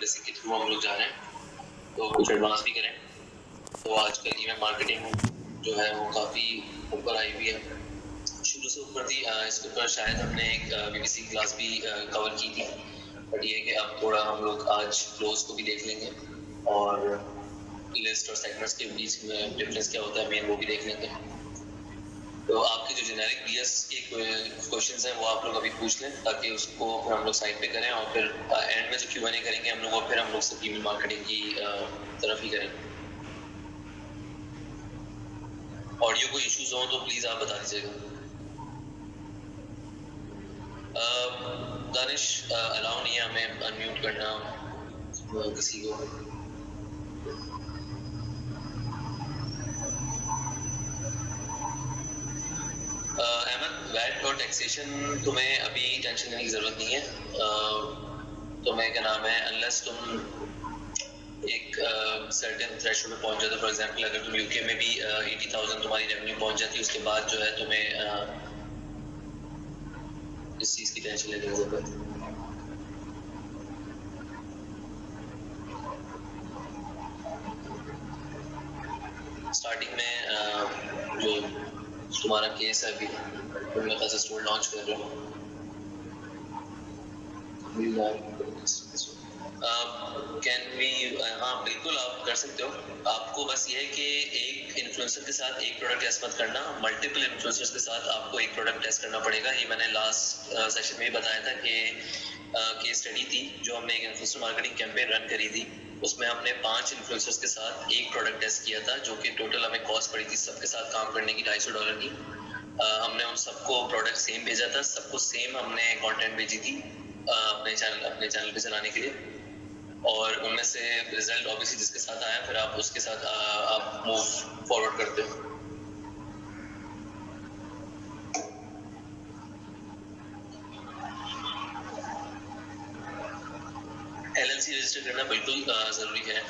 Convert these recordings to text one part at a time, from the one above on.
Basic के through हम लोग जा रहे हैं तो कुछ एडवांस भी करें। तो आजकल ईमेल मार्केटिंग जो है वो काफ़ी ऊपर आई हुई है, शुरू से ऊपर थी। इसके ऊपर शायद हमने एक BBC क्लास भी कवर की थी, बट ये कि अब थोड़ा हम लोग आज क्लोज को भी देख लेंगे और लिस्ट और सेगमेंट्स के बीच में डिफरेंस क्या होता है मेन वो भी देख लेंगे। तो आपके जो जेनेरिक BS के क्वेश्चंस हैं वो आप लोग अभी पूछ लें ताकि उसको फिर हम लोग साइड पे करें और फिर एंड में जो Q&A करेंगे हम लोग वो फिर हम लोग सब ईमेल मार्केटिंग की तरफ ही करेंगे। ऑडियो कोई इश्यूज हो तो प्लीज आप बता दीजिएगा। दानिश अलाउ नहीं है हमें अनम्यूट करना किसी को। अहमद, वैट और टैक्सेशन तुम्हें अभी टेंशन लेने की जरूरत नहीं है। तुम्हें क्या नाम है, अनलेस तुम एक सर्टेन थ्रेशोल्ड में पहुंच जाते, फॉर एग्जांपल अगर तुम यूके में भी 80,000 तुम्हारी रेवेन्यू पहुंच जाती है, उसके बाद जो है तुम्हें इस चीज की टेंशन लेने की जरूरत है। स्टार्टिंग में जो तुम्हारा केस है अभी तुम मेरे ख्याल से स्टोर लॉन्च कर रहे हो, कैन वी, हाँ बिल्कुल आप कर सकते हो। आपको बस ये है कि एक इन्फ्लुएंसर के साथ एक प्रोडक्ट टेस्ट मत करना, मल्टीपल इन्फ्लुएंसर्स के साथ आपको एक प्रोडक्ट टेस्ट करना पड़ेगा। ये मैंने लास्ट सेशन में भी बताया था कि केस स्टडी थी जो हमने एक इन्फ्लुएंसर मार्केटिंग कैंपेन रन करी थी, उसमें हमने 5 इन्फ्लुएंसर्स के साथ एक प्रोडक्ट टेस्ट किया था जो कि टोटल हमें कॉस्ट पड़ी थी सबके साथ काम करने की $250 की। हमने उन सबको प्रोडक्ट सेम भेजा था, सबको सेम हमने कंटेंट भेजी थी अपने चैनल पे चलाने के लिए, और उनमें से रिजल्ट ऑब्वियसली जिसके साथ आया फिर आप उसके साथ आप मूव फॉरवर्ड करते हो। LLC रजिस्टर करना बिल्कुल जरूरी है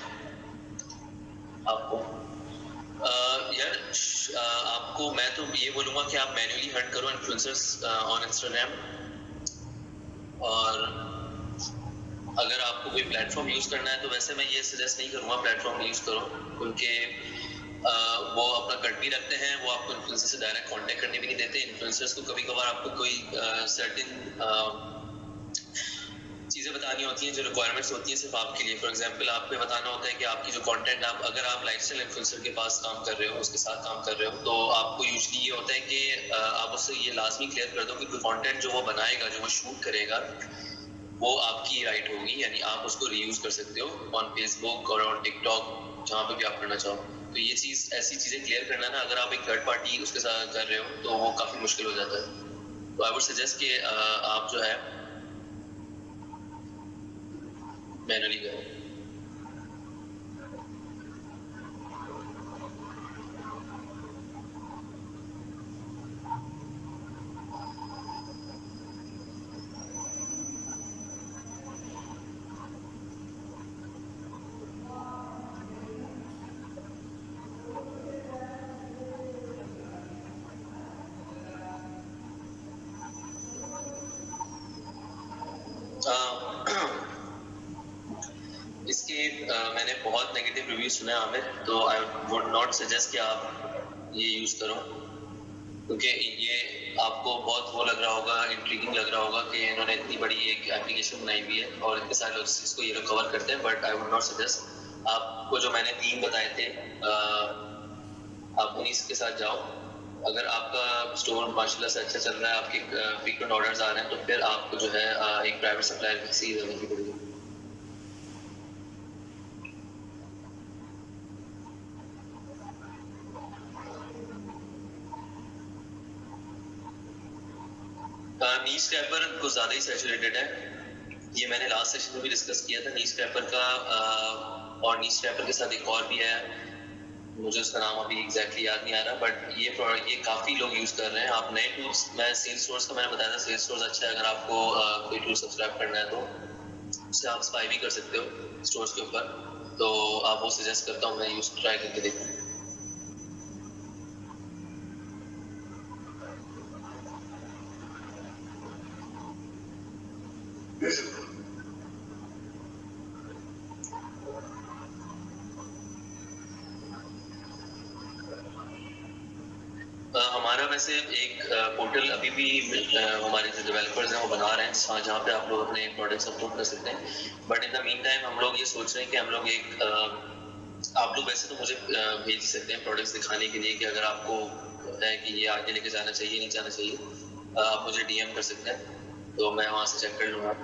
आपको। यार आपको मैं तो ये बोलूँगा कि आप मैन्युअली हंट करो इन्फ्लुएंसर्स ऑन इंस्टाग्राम, और अगर आपको कोई प्लेटफॉर्म यूज करना है तो वैसे मैं ये सजेस्ट नहीं करूँगा प्लेटफॉर्म यूज करो, क्योंकि वो अपना कट भी रखते हैं, वो आपको इन्फ्लुएंसर से डायरेक्ट कांटेक्ट करने भी नहीं देते। इन्फ्लुएंसर्स को कभी कभार आपको कोई सर्टेन चीज़ें बतानी होती हैं जो रिक्वायरमेंट्स होती हैं सिर्फ आपके लिए। फॉर एग्जांपल आपको बताना होता है कि आपकी जो कंटेंट अगर आप लाइफस्टाइल इन्फ्लुएंसर के पास काम कर रहे हो, उसके साथ काम कर रहे हो, तो आपको यूजुअली ये होता है कि आप उससे ये लाजमी क्लियर कर दो कि कोई कंटेंट जो वो बनाएगा, जो वो शूट करेगा, वो आपकी राइट होगी, यानी आप उसको रीयूज कर सकते हो ऑन फेसबुक और ऑन टिकटॉक, जहाँ पे भी आप करना चाहो। तो ये चीज़, ऐसी चीज़ें क्लियर करना ना, अगर आप एक थर्ड पार्टी उसके साथ कर रहे हो तो वो काफ़ी मुश्किल हो जाता है। तो आई वुड सजेस्ट कि आप जो है मैनुअली करो। इसके मैंने बहुत नेगेटिव रिव्यू सुने आमिर, तो आई वुड नॉट सजेस्ट कि आप ये यूज करो, क्योंकि ये आपको बहुत वो लग रहा होगा, इंट्रीगिंग लग रहा होगा कि इन्होंने इतनी बड़ी एक एप्लीकेशन बनाई हुई है और इतने सारे लोग इसको ये कवर करते हैं, but I would not suggest. आपको जो मैंने 3 बताए थे आप उन्हीं के साथ जाओ। अगर आपका स्टोर माशाल्लाह से अच्छा चल रहा है, आपके फ्रीक्वेंट ऑर्डर्स आ रहे हैं, तो फिर आपको जो है एक प्राइवेट सप्लायर किसी जगह की पड़ेगी। नीच स्क्रैपर कुछ ज़्यादा ही सैचुरेटेड है, ये मैंने लास्ट सेशन में भी डिस्कस किया था नीच स्क्रैपर का, और नीच स्क्रैपर के साथ एक और भी है, मुझे उसका नाम अभी एग्जैक्टली याद नहीं आ रहा, बट ये प्रोडक्ट ये काफ़ी लोग यूज़ कर रहे हैं। आप नए टूल्स, मैं सेल्स सोर्स का मैंने बताया था, सेल्स सोर्स अच्छा है, अगर आपको कोई टूल सब्सक्राइब करना है तो उससे आप स्पाई भी कर सकते हो स्टोर्स के ऊपर, तो आप वो सजेस्ट करता हूँ, मैं यूज़ ट्राई करके देखूँ। में से एक पोर्टल अभी भी हमारे जो डेवलपर्स हैं वो बना रहे हैं, जहाँ पे आप लोग अपने प्रोडक्ट्स अपलोड कर सकते हैं। But in the mean time हम लोग ये सोच रहे हैं कि हम लोग आप लोग वैसे तो मुझे भेज सकते हैं प्रोडक्ट्स दिखाने के लिए कि अगर आपको है कि ये आगे लेके जाना चाहिए नहीं जाना चाहिए, आप मुझे DM कर सकते हैं, तो मैं वहाँ से चेक कर लूँगा।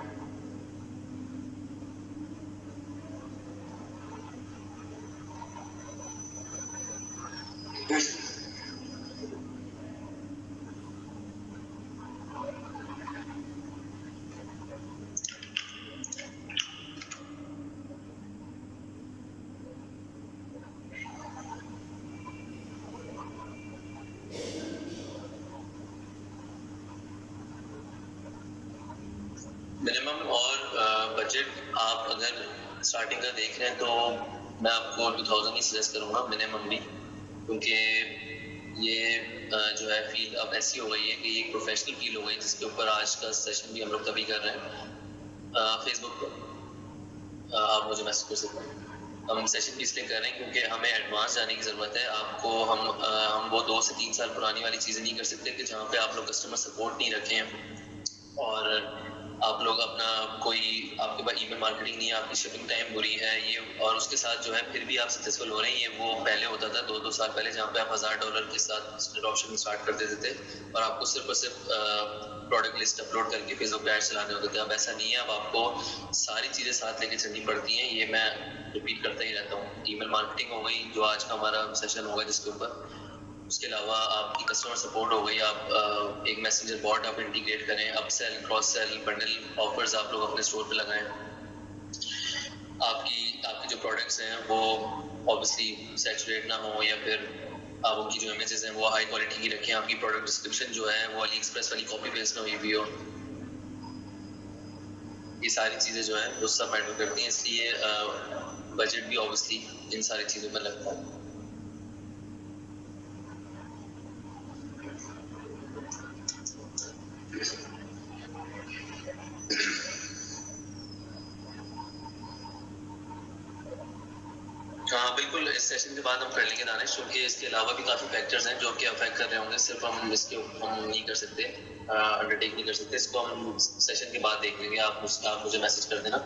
मिनिमम और बजट आप अगर स्टार्टिंग का देख रहे हैं तो मैं आपको 2000 ही सजेस्ट करूँगा मिनिमम भी, क्योंकि ये जो है फील अब ऐसी हो गई है कि एक प्रोफेशनल फील हो गई, जिसके ऊपर आज का सेशन भी हम लोग तभी कर रहे हैं फेसबुक पर। आप मुझे मैसेज कर सकते हैं। हम सेशन भी इसलिए कर रहे हैं क्योंकि हमें एडवांस जाने की ज़रूरत है। आपको हम वो 2 से 3 साल पुरानी वाली चीज़ें नहीं कर सकते कि जहाँ पे आप लोग कस्टमर सपोर्ट नहीं रखे हैं और आप लोग अपना कोई आपके पास ईमेल मार्केटिंग नहीं है, आपकी शिपिंग टाइम बुरी है ये, और उसके साथ जो है फिर भी आप सक्सेसफुल हो रहे हैं। ये वो पहले होता था 2-2 साल पहले, जहाँ पे आप $1000 के साथ ड्रॉपशिपिंग स्टार्ट कर देते थे और आपको सिर्फ और सिर्फ प्रोडक्ट लिस्ट अपलोड करके फेसबुक पे एड्स चलाने होते थे। अब ऐसा नहीं है, अब आपको सारी चीज़ें साथ लेके चलनी पड़ती हैं। ये मैं रिपीट करता ही रहता हूँ। ईमेल मार्केटिंग हो गई, जो आज का हमारा सेशन होगा जिसके ऊपर, उसके अलावा आपकी कस्टमर सपोर्ट हो गई, आप एक मैसेंजर बॉट आप इंटीग्रेट करें, upsell cross sell bundle offers आप लोग अपने स्टोर पे लगाएं, आपके जो प्रोडक्ट्स हैं वो ऑब्वियसली सैचुरेट ना हो, या फिर आप उनकी जो इमेजेस हैं वो हाई क्वालिटी की रखें, आपकी प्रोडक्ट डिस्क्रिप्शन जो है वो अली एक्सप्रेस वाली कॉपी पेस्ट ना हुई भी हो। ये सारी चीज़ें जो है वो सब मैटर करती हैं, इसलिए बजट भी ऑब्वियसली इन सारी चीज़ों पर लगता है। हाँ बिल्कुल, इस सेशन के बाद हम कर लेंगे दानिश, क्योंकि इसके अलावा भी काफ़ी फैक्टर्स हैं जो कि अफेक्ट कर रहे होंगे। सिर्फ हम नहीं कर सकते, अंडरटेक नहीं कर सकते। इसको हम सेशन के बाद देख लेंगे। आप मुझे मैसेज कर देना,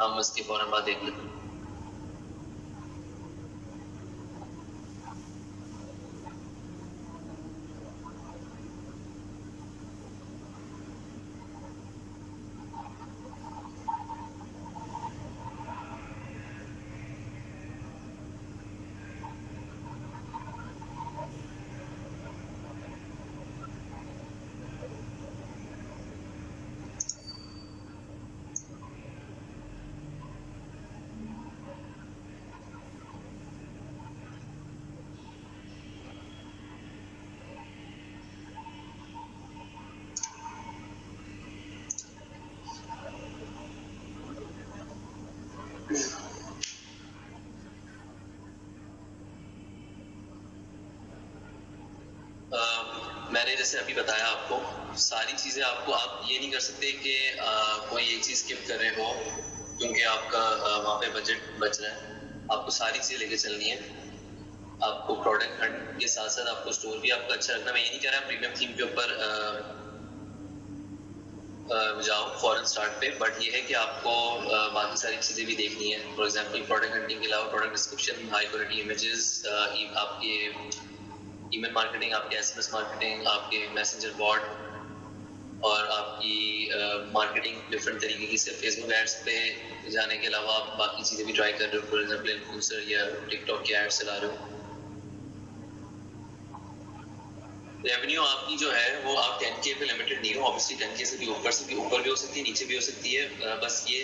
हम इसके फौरन बाद देख लेंगे। मैंने जैसे अभी बताया आपको, सारी चीज़ें आपको, आप ये नहीं कर सकते कि कोई एक चीज़ स्किप कर रहे हो क्योंकि आपका वहाँ पे बजट बच रहा है। आपको सारी चीज़ें लेके चलनी है। आपको प्रोडक्ट हंट के साथ साथ आपको स्टोर भी आपका अच्छा रखना। मैं ये नहीं कह रहा प्रीमियम थीम के ऊपर जाओ फॉरन स्टार्ट पे, बट ये है कि आपको बाकी सारी चीज़ें भी देखनी है। फॉर एग्जांपल प्रोडक्ट हंटिंग के अलावा product description, high quality images, आपके ईमेल मार्केटिंग, आपके SMS मार्केटिंग, आपके मैसेंजर बॉट और आपकी मार्केटिंग डिफरेंट तरीके की। सिर्फ फेसबुक एड्स पे जाने के अलावा आप बाकी चीज़ें भी ट्राई कर रहे हो। फॉर एग्जांपल इन्फ्लुएंसर या टिकटॉक के एड्स चला रहे हो। रेवेन्यू आपकी जो है वो आप 10K पे लिमिटेड नहीं हो। ऑब्वियसली 10K से भी ऊपर भी हो सकती है, नीचे भी हो सकती है। बस ये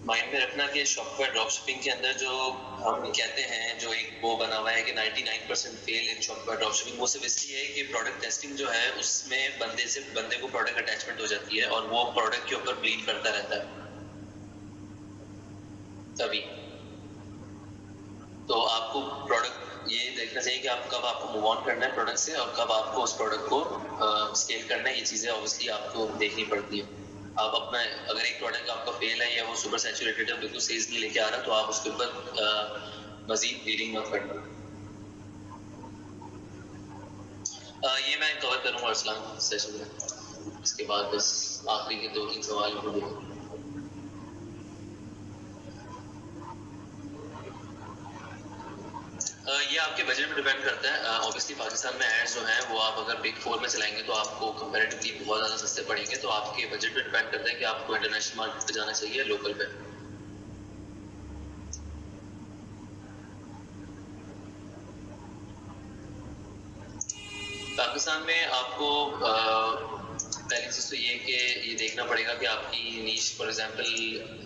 माइंड में रखना कि शॉपिफाई ड्रॉप शिपिंग के अंदर जो हम कहते हैं, जो एक वो बना हुआ है कि 99% फेल इन शॉपिफाई ड्रॉप शिपिंग, वो सिर्फ इसलिए है कि प्रोडक्ट टेस्टिंग जो है उसमें बंदे को प्रोडक्ट अटैचमेंट हो जाती है और वो प्रोडक्ट के ऊपर ब्लीड करता रहता है तभी। तो आपको प्रोडक्ट ये देखना चाहिए कि आप कब आपको मूव ऑन करना है प्रोडक्ट से और कब आपको उस प्रोडक्ट को स्केल करना है। ये चीज़ें ऑब्वियसली आपको देखनी पड़ती है। आप अपना, अगर एक प्रोडक्ट आपका फेल है या वो सुपर सैचुरेटेड है, बिल्कुल सेल्स नहीं लेके आ रहा, तो आप उसके ऊपर मजीद ब्लीडिंग मत करना। ये मैं कवर करूँगा अरसलान सेशन में। इसके बाद बस आखिरी के 2-3 सवाल होंगे। ये आपके बजट पे डिपेंड करता है। ऑब्वियसली पाकिस्तान में एड्स जो हैं वो आप अगर बिग 4 में चलाएंगे तो आपको कंपैरेटिवली बहुत ज़्यादा सस्ते पड़ेंगे। तो आपके बजट पे डिपेंड करता है कि आपको इंटरनेशनल मार्केट पे जाना चाहिए, लोकल पे। पाकिस्तान में आपको पहली चीज़ तो ये कि ये देखना पड़ेगा कि आपकी नीश, फॉर एग्जांपल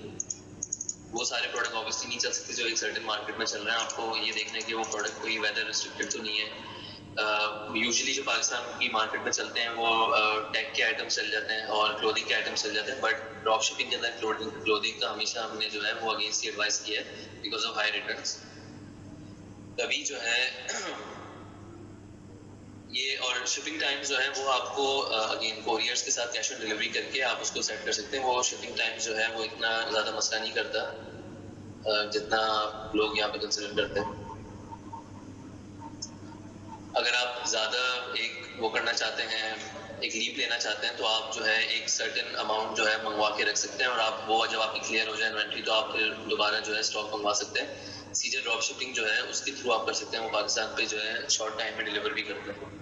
वो सारे प्रोडक्ट ऑब्वियसली नहीं चल सकते जो एक सर्टेन मार्केट में चल रहे हैं। आपको ये देखना है कि वो प्रोडक्ट कोई वेदर रिस्ट्रिक्टेड तो नहीं है। यूजुअली जो पाकिस्तान की मार्केट में चलते हैं वो टेक के आइटम्स चल जाते हैं और क्लोथिंग के आइटम्स चल जाते हैं। बट ड्रॉप शिपिंग के अंदर क्लोथिंग का हमेशा हमने जो है वो अगेंस्ट ही एडवाइस किया है बिकॉज ऑफ हाई रिटर्न्स। तभी जो है ये, और शिपिंग टाइम जो है वो आपको अगेन कोरियर्स के साथ कैश ऑन डिलीवरी करके आप उसको सेट कर सकते हैं। वो शिपिंग टाइम जो है वो इतना ज़्यादा मसला नहीं करता जितना लोग यहाँ पे कंसिडर करते हैं। अगर आप ज़्यादा एक वो करना चाहते हैं, एक लीप लेना चाहते हैं, तो आप जो है एक सर्टेन अमाउंट जो है मंगवा के रख सकते हैं और आप वो जब आपकी क्लियर हो जाए इन्वेंट्री तो आप फिर दोबारा जो है स्टॉक मंगवा सकते हैं। सीजन ड्रॉप शिपिंग जो है उसके थ्रू आप कर सकते हैं। वो पाकिस्तान पे जो है शॉर्ट टाइम में डिलीवर भी करते हैं।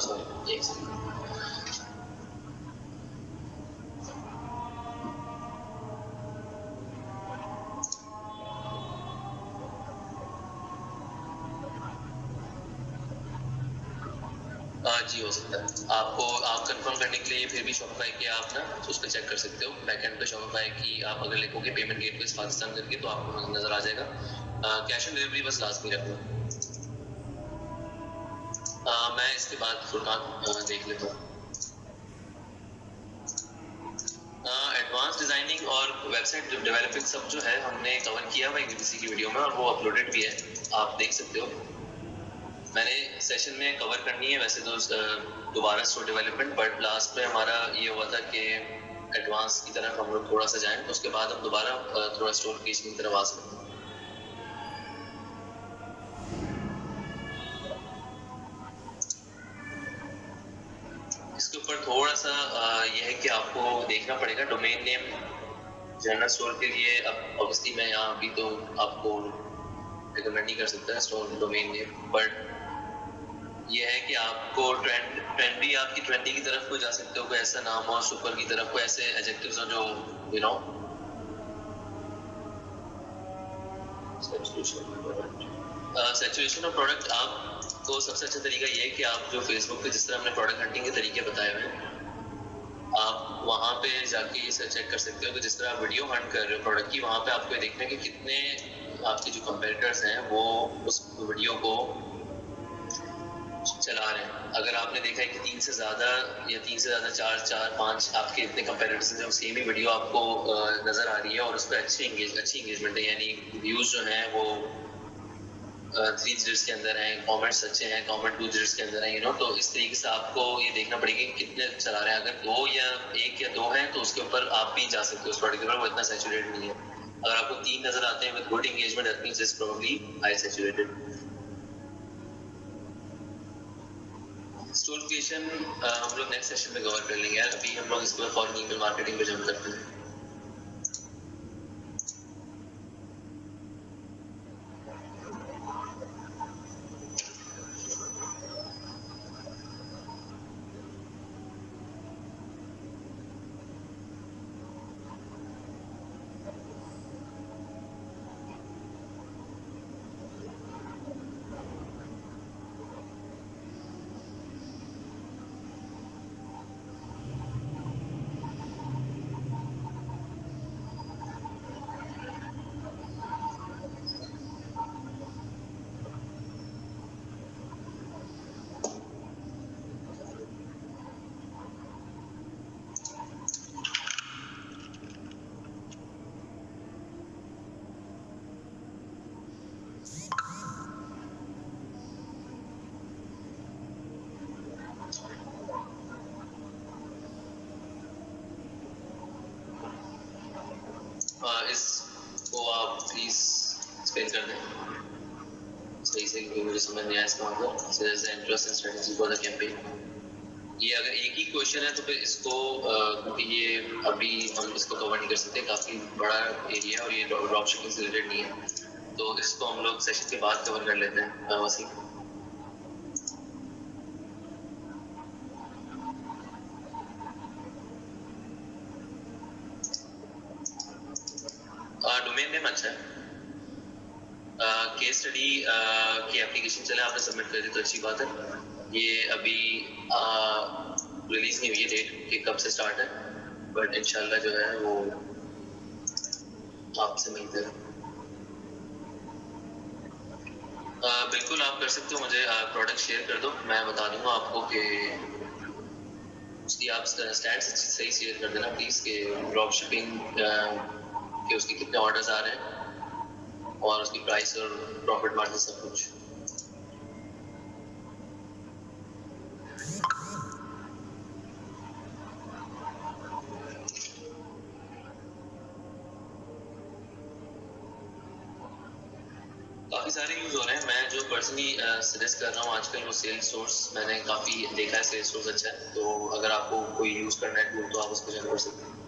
सॉरी एक सेकंड। जी हो सकता है। आपको आप कंफर्म करने के लिए फिर भी शॉपिफाई के आप ना उस पर चेक कर सकते हो। बैकएंड पे शॉपिफाई की आप अगर लिखोगे पेमेंट गेटवे पाकिस्तान करके तो आपको नजर आ जाएगा। कैश ऑन डिलीवरी बस लाजमी रखना। मैं इसके बाद फुरकान देख लेता हूँ। एडवांस डिजाइनिंग और वेबसाइट डेवलपिंग सब जो है हमने कवर किया हुआ है किसी की वीडियो में और वो अपलोडेड भी है, आप देख सकते हो। मैंने सेशन में कवर करनी है वैसे तो दोबारा स्टोर डेवलपमेंट, बट लास्ट में हमारा ये हुआ था कि एडवांस की तरफ हम लोग थोड़ा सा जाएं तो उसके बाद हम दोबारा थोड़ा स्टोर क्रिएशन की तरफ आ सकते हैं। इसके ऊपर थोड़ा सा ये है कि आपको देखना पड़ेगा डोमेन नेम जनरल स्टोर के लिए। अब ऑब्वियसली मैं यहाँ अभी तो आपको रिकमेंड नहीं कर सकता स्टोर डोमेन नेम, बट ये है कि आपको ट्रेंडी आपकी ट्रेंडी की तरफ को जा सकते हो। कोई ऐसा नाम हो सुपर की तरफ, कोई ऐसे एडजेक्टिव्स हो जो you know saturation of product. आपको सबसे अच्छा तरीका ये है कि आप जो फेसबुक पे जिस तरह हमने प्रोडक्ट हंटिंग के तरीके बताए हुए हैं आप वहाँ पे जाके ये चेक कर सकते हो कि जिस तरह आप वीडियो हंट कर रहे हो प्रोडक्ट की, वहाँ पे आपको ये देखना है कि कितने आपके जो कंपेटिटर्स हैं वो उस वीडियो को चला रहे हैं। अगर आपने देखा है कि 3 से ज़्यादा या 3 से ज़्यादा 4-5 आपके इतने कंपेटिटर्स हैं, सेम ही वीडियो आपको नज़र आ रही है और उस पर अच्छी एंगेजमेंट है, यानी व्यूज़ जो हैं वो 3 डिजिट्स के अंदर हैं, कमेंट्स अच्छे हैं, कमेंट 2 डिजिट्स के अंदर हैं, यू नो। तो इस तरीके से आपको ये देखना पड़ेगा कि कितने चला रहे हैं। अगर 2 या 1 या 2 हैं तो उसके ऊपर आप भी जा सकते हो उस प्रोडक्ट के ऊपर, वो इतना सैचुरेटेड नहीं है। अगर आपको 3 नज़र आते हैं with good engagement, that means it's probably high saturated. Store creation हम लोग नेक्स्ट सेशन में कवर कर लेंगे यार। अभी हम लोग इसके बाद फॉरेन ईमेल मार्केटिंग पे जंप करते हैं। इसको आप प्लीज एक्सप्लेन कर दें सही से, क्योंकि मुझे समझ नहीं आया इसका मतलब। Suggest the interest and strategy for the campaign. ये अगर एक ही क्वेश्चन है तो फिर इसको क्योंकि ये अभी हम इसको कवर नहीं कर सकते, काफ़ी बड़ा एरिया और ये ड्रॉप शिपिंग से रिलेटेड नहीं है, तो इसको हम लोग सेशन के बाद कवर कर लेते हैं। वसीम, डोमेन नेम अच्छा है। केस स्टडी की एप्लीकेशन चले, आपने सबमिट कर दी तो अच्छी बात है। ये अभी रिलीज नहीं हुई है डेट कि कब से स्टार्ट है, बट इंशाल्लाह जो है वो आपसे मिलते हैं। बिल्कुल आप कर सकते हो, मुझे प्रोडक्ट शेयर कर दो, मैं बता दूंगा आपको कि उसकी आप स्टैट्स सही शेयर कर देना प्लीज़, कि ड्रॉप शिपिंग के उसके कितने ऑर्डर्स आ रहे हैं और उसकी प्राइस और प्रॉफिट मार्जिन सब कुछ। काफ़ी सारे यूज़ हो रहे हैं। मैं जो पर्सनली सजेस्ट कर रहा हूँ आजकल वो सेल्स सोर्स, मैंने काफ़ी देखा है सेल्स सोर्स अच्छा है, तो अगर आपको कोई यूज़ करना है टूल तो आप उसको ज्वाइन कर सकते हैं।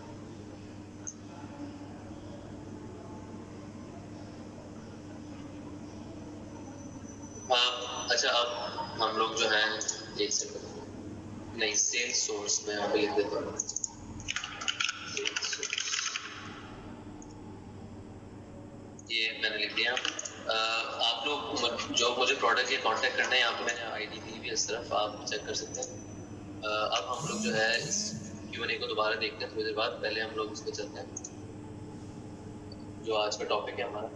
अच्छा, अब हम लोग जो है देख सकते हैं, नहीं सेल्स सोर्स में यहाँ पे लिख देता हूँ। ये मैंने लिख दिया। आप लोग जो मुझे प्रोडक्ट के कांटेक्ट करना है, यहाँ पे मैंने आईडी दी भी इस तरफ, आप चेक कर सकते हैं। अब हम लोग जो है इस Q&A को दोबारा देखते हैं थोड़ी देर बाद। पहले हम लोग इस पर चलते हैं जो आज का टॉपिक है हमारा।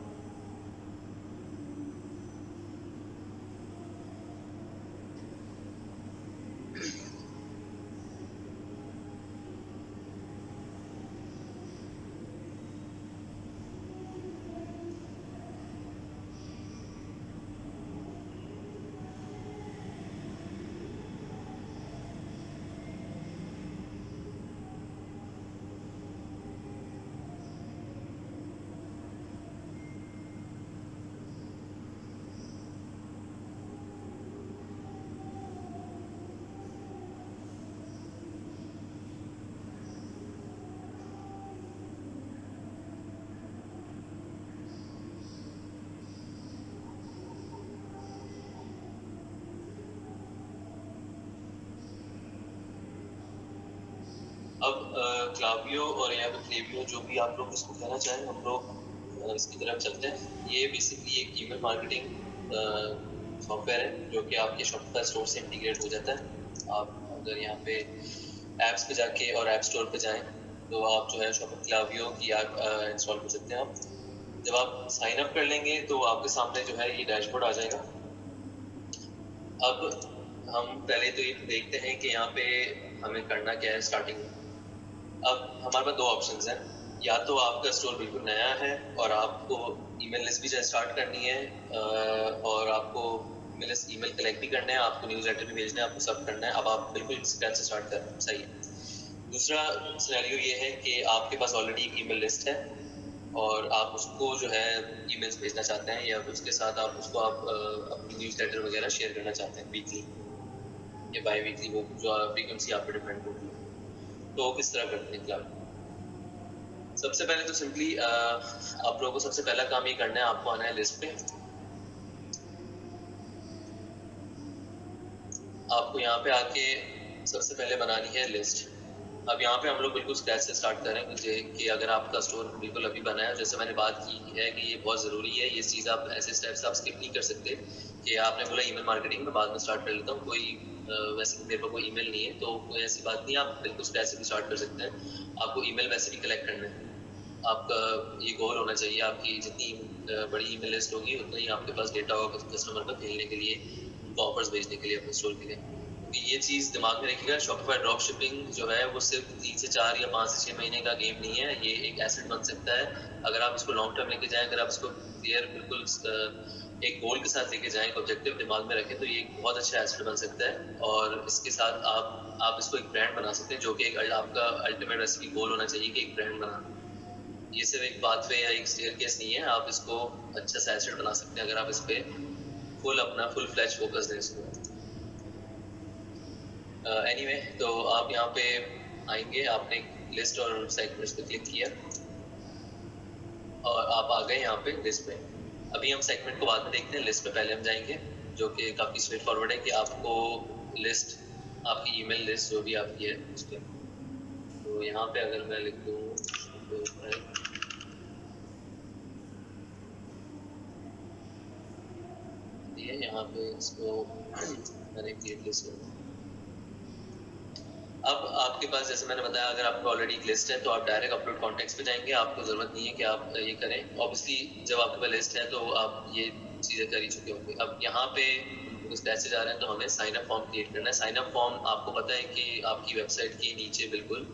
अब क्लावियो और यहाँ पे क्लेवियो, जो भी आप लोग इसको कहना चाहें, हम लोग इसकी तरफ चलते हैं। ये बेसिकली एक ईमेल मार्केटिंग सॉफ्टवेयर है जो कि आपके शॉपिफाई स्टोर से इंटीग्रेट हो जाता है। आप अगर यहाँ पे ऐप्स पे जाके और ऐप स्टोर पे जाएं तो आप जो है शॉपिफाई क्लावियो की ऐप इंस्टॉल कर सकते हैं। आप जब आप साइन अप कर लेंगे तो आपके सामने जो है ये डैशबोर्ड आ जाएगा। अब हम पहले तो ये देखते हैं कि यहाँ पे हमें करना क्या है स्टार्टिंग में। अब हमारे पास दो ऑप्शंस हैं, या तो आपका स्टोर बिल्कुल नया है और आपको ईमेल लिस्ट भी स्टार्ट करनी है और आपको ईमेल कलेक्ट भी करना है, आपको न्यूज़लेटर भी भेजना है, आपको सब करना है। अब आप बिल्कुल स्क्रैच से स्टार्ट कर रहे हैं, सही है। दूसरा सिनेरियो ये है कि आपके पास ऑलरेडी एक ईमेल लिस्ट है और आप उसको जो है ईमेल्स भेजना चाहते हैं, या उसके साथ आप उसको अपनी न्यूज़लेटर वगैरह शेयर करना चाहते हैं वीकली या बाई वीकली, वो जो फ्रीक्वेंसी आप पे डिपेंड होगी। तो किस तरह करते हैं क्लाउड? सबसे पहले तो सिंपली आप लोगों को सबसे पहला काम ये करना है, आपको आना है लिस्ट पे। आपको यहाँ पे आके सबसे पहले बनानी है लिस्ट। अब यहाँ पे हम लोग बिल्कुल स्क्रैच से स्टार्ट करें कि अगर आपका स्टोर बिल्कुल अभी बना है, जैसे मैंने बात की है कि ये बहुत ज़रूरी है, ये चीज़ आप ऐसे स्टेप्स आप स्किप नहीं कर सकते कि आपने बोला ईमेल मार्केटिंग में बाद में स्टार्ट कर लेता हूँ, कोई वैसे मेरे पास कोई ईमेल नहीं है तो कोई ऐसी बात नहीं, आप बिल्कुल स्क्रैच से भी स्टार्ट कर सकते हैं। आपको ईमेल वैसे भी कलेक्ट करना है। आपका ये गोल होना चाहिए, आपकी जितनी बड़ी ईमेल लिस्ट होगी उतना ही आपके पास डेटा होगा कस्टमर को भेजने के लिए, उनको ऑफर्स भेजने के लिए अपने स्टोर के लिए। क्योंकि ये चीज़ दिमाग में रखिएगा, शॉपिफाई ड्रॉप शिपिंग जो है वो सिर्फ 3 से 4 या 5 से 6 महीने का गेम नहीं है, ये एक एसेट बन सकता है अगर आप इसको लॉन्ग टर्म लेके जाएं। अगर आप इसको क्लियर बिल्कुल एक गोल के साथ लेके जाएं, एक ऑब्जेक्टिव दिमाग में रखें, तो ये एक बहुत अच्छा एसेट बन सकता है। और इसके साथ आप इसको एक ब्रांड बना सकते हैं, जो कि एक आपका अल्टीमेट रेसिपी गोल होना चाहिए कि एक ब्रांड बनाना। ये सिर्फ एक पाथवे या एक स्टेयरकेस नहीं है, आप इसको अच्छा सा एसेट बना सकते हैं अगर आप इस पे फुल फ्लैश फोकस दें इसको। एनीवे तो आप यहाँ पे आएंगे, आपने लिस्ट और सेगमेंट्स पे क्लिक किया और आप आ गए यहाँ पे लिस्ट में। अभी हम सेगमेंट को बाद में देखते हैं, लिस्ट पे पहले हम जाएंगे, जो कि काफ़ी स्ट्रेट फॉरवर्ड है कि आपको लिस्ट, आपकी ईमेल लिस्ट जो भी आपकी है उस पर। तो यहाँ पे अगर मैं लिख दूँ ये यहाँ पे इसको मैंने क्रिएट लिस्ट कर। अब आपके पास जैसे मैंने बताया, अगर आपको ऑलरेडी एक लिस्ट है तो आप डायरेक्ट अपलोड कॉन्टेक्ट्स पे जाएंगे, आपको ज़रूरत नहीं है कि आप ये करें। ऑब्वियसली जब आपके पास लिस्ट है तो आप ये चीज़ें कर ही चुके होंगे। अब यहाँ पे कुछ मैसेज आ रहे हैं तो हमें साइन अप फॉर्म क्रिएट करना है। साइन अप फॉर्म आपको पता है कि आपकी वेबसाइट के नीचे बिल्कुल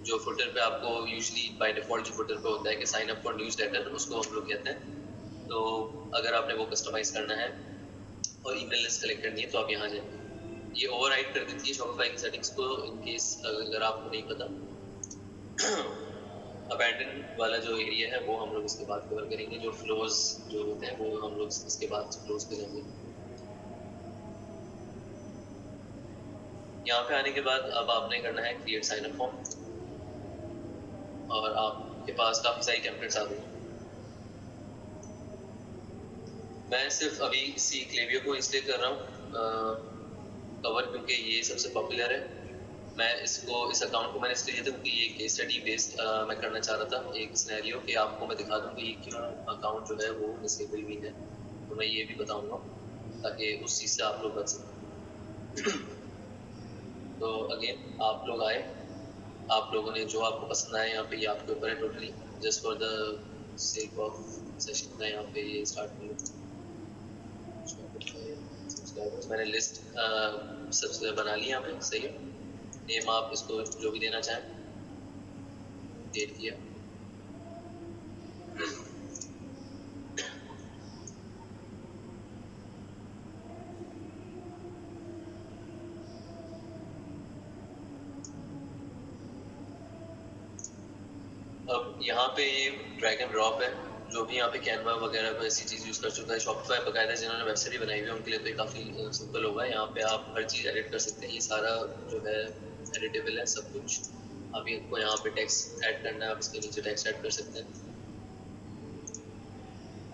जो फुटर पे आपको यूजली बाय डिफॉल्ट जो फुटर पे होता है कि sign up for newsletter, उसको हम लोग कहते हैं। तो अगर आपने वो कस्टमाइज करना है और ईमेल लिस्ट कलेक्ट करनी है तो आप यहाँ जाएंगे। ये ओवरराइड कर देती है शॉपिफाई की सेटिंग्स को, इन केस अगर आपको नहीं पता। अबैंडन वाला जो एरिया है वो हम लोग इसके बाद कवर करेंगे, जो फ्लोज जो होते हैं वो हम लोग इसके बाद फ्लोज पे जाएंगे। यहाँ पे आने के बाद अब आपने करना है क्रिएट साइन अप फॉर्म, और आपके पास काफ़ी सारी टेम्पलेट्स आ गई। मैं सिर्फ अभी इसी क्लेवियो को इसलिए कर रहा हूँ कवर क्योंकि ये सबसे पॉपुलर है। मैं इसको, इस अकाउंट को मैंने इसलिए दिया था क्योंकि ये केस स्टडी बेस्ड मैं करना चाह रहा था, एक सिनेरियो कि आपको मैं दिखा दूँ कि क्यों अकाउंट जो है वो डिसेबल भी है, तो मैं ये भी बताऊँगा ताकि उस चीज़ से आप लोग बच सकें। तो अगेन आप लोग आए, आप लोगों ने जो आपको पसंद आया यहाँ पे ये आपके ऊपर है totally, just for the sake of session मैं यहाँ पे ये स्टार्ट करूँ। मैंने लिस्ट सबसे बना ली यहाँ पे, सही है। नेम आप इसको जो भी देना चाहें, डेट किया। अब यहाँ पे ये ड्रैग एंड ड्रॉप है, जो भी यहाँ पे कैनवा वगैरह पे ऐसी चीज़ यूज़ कर चुका है। शॉपिफाई बकायदा जिन्होंने वेबसाइट बनाई हुई है उनके लिए तो ये काफ़ी सिंपल होगा। यहाँ पे आप हर चीज़ एडिट कर सकते हैं, ये सारा जो है एडिटेबल है सब कुछ। अभी आपको यहाँ पे टेक्स्ट ऐड करना है, आप इसके नीचे टेक्स्ट ऐड कर सकते हैं।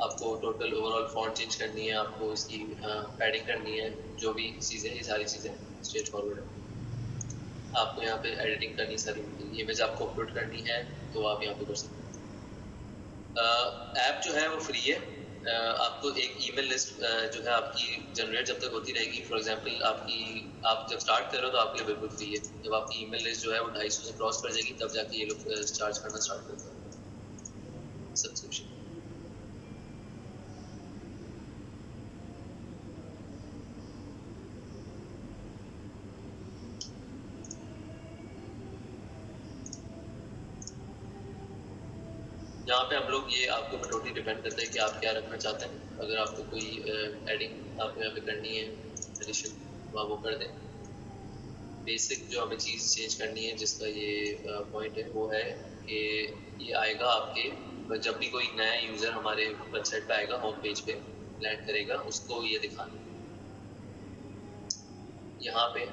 आपको टोटल ओवरऑल फॉन्ट चेंज करनी है, आपको इसकी पैडिंग करनी है, जो भी चीज़ें, ये सारी चीज़ें स्ट्रेट फॉरवर्ड है। आपको यहाँ पे एडिटिंग करनी, सारी इमेज आपको अपलोड करनी है तो आप यहाँ पे कर सकते हैं। ऐप जो है वो फ्री है। आपको एक ईमेल लिस्ट जो है आपकी जनरेट जब तक होती रहेगी। फॉर एग्जांपल आप जब स्टार्ट करो तो आपके लिए बिल्कुल फ्री है। जब आपकी ईमेल लिस्ट जो है वो 250 से क्रॉस कर जाएगी तब जाके ये लोग चार्ज करना स्टार्ट करते हैं सब्सक्रिप्शन। यहाँ पे हम लोग, ये आपके ऊपर टोटली डिपेंड करता है कि आप क्या रखना चाहते हैं। अगर आपको कोई एडिंग आपको यहाँ पे करनी है, एडिशन, तो आप वो कर दें। बेसिक जो हमें चीज़ चेंज करनी है जिसका ये पॉइंट है वो है कि ये आएगा आपके, जब भी कोई नया यूज़र हमारे वेबसाइट पे आएगा, होम पेज पे लैंड करेगा, उसको ये दिखाना यहाँ पे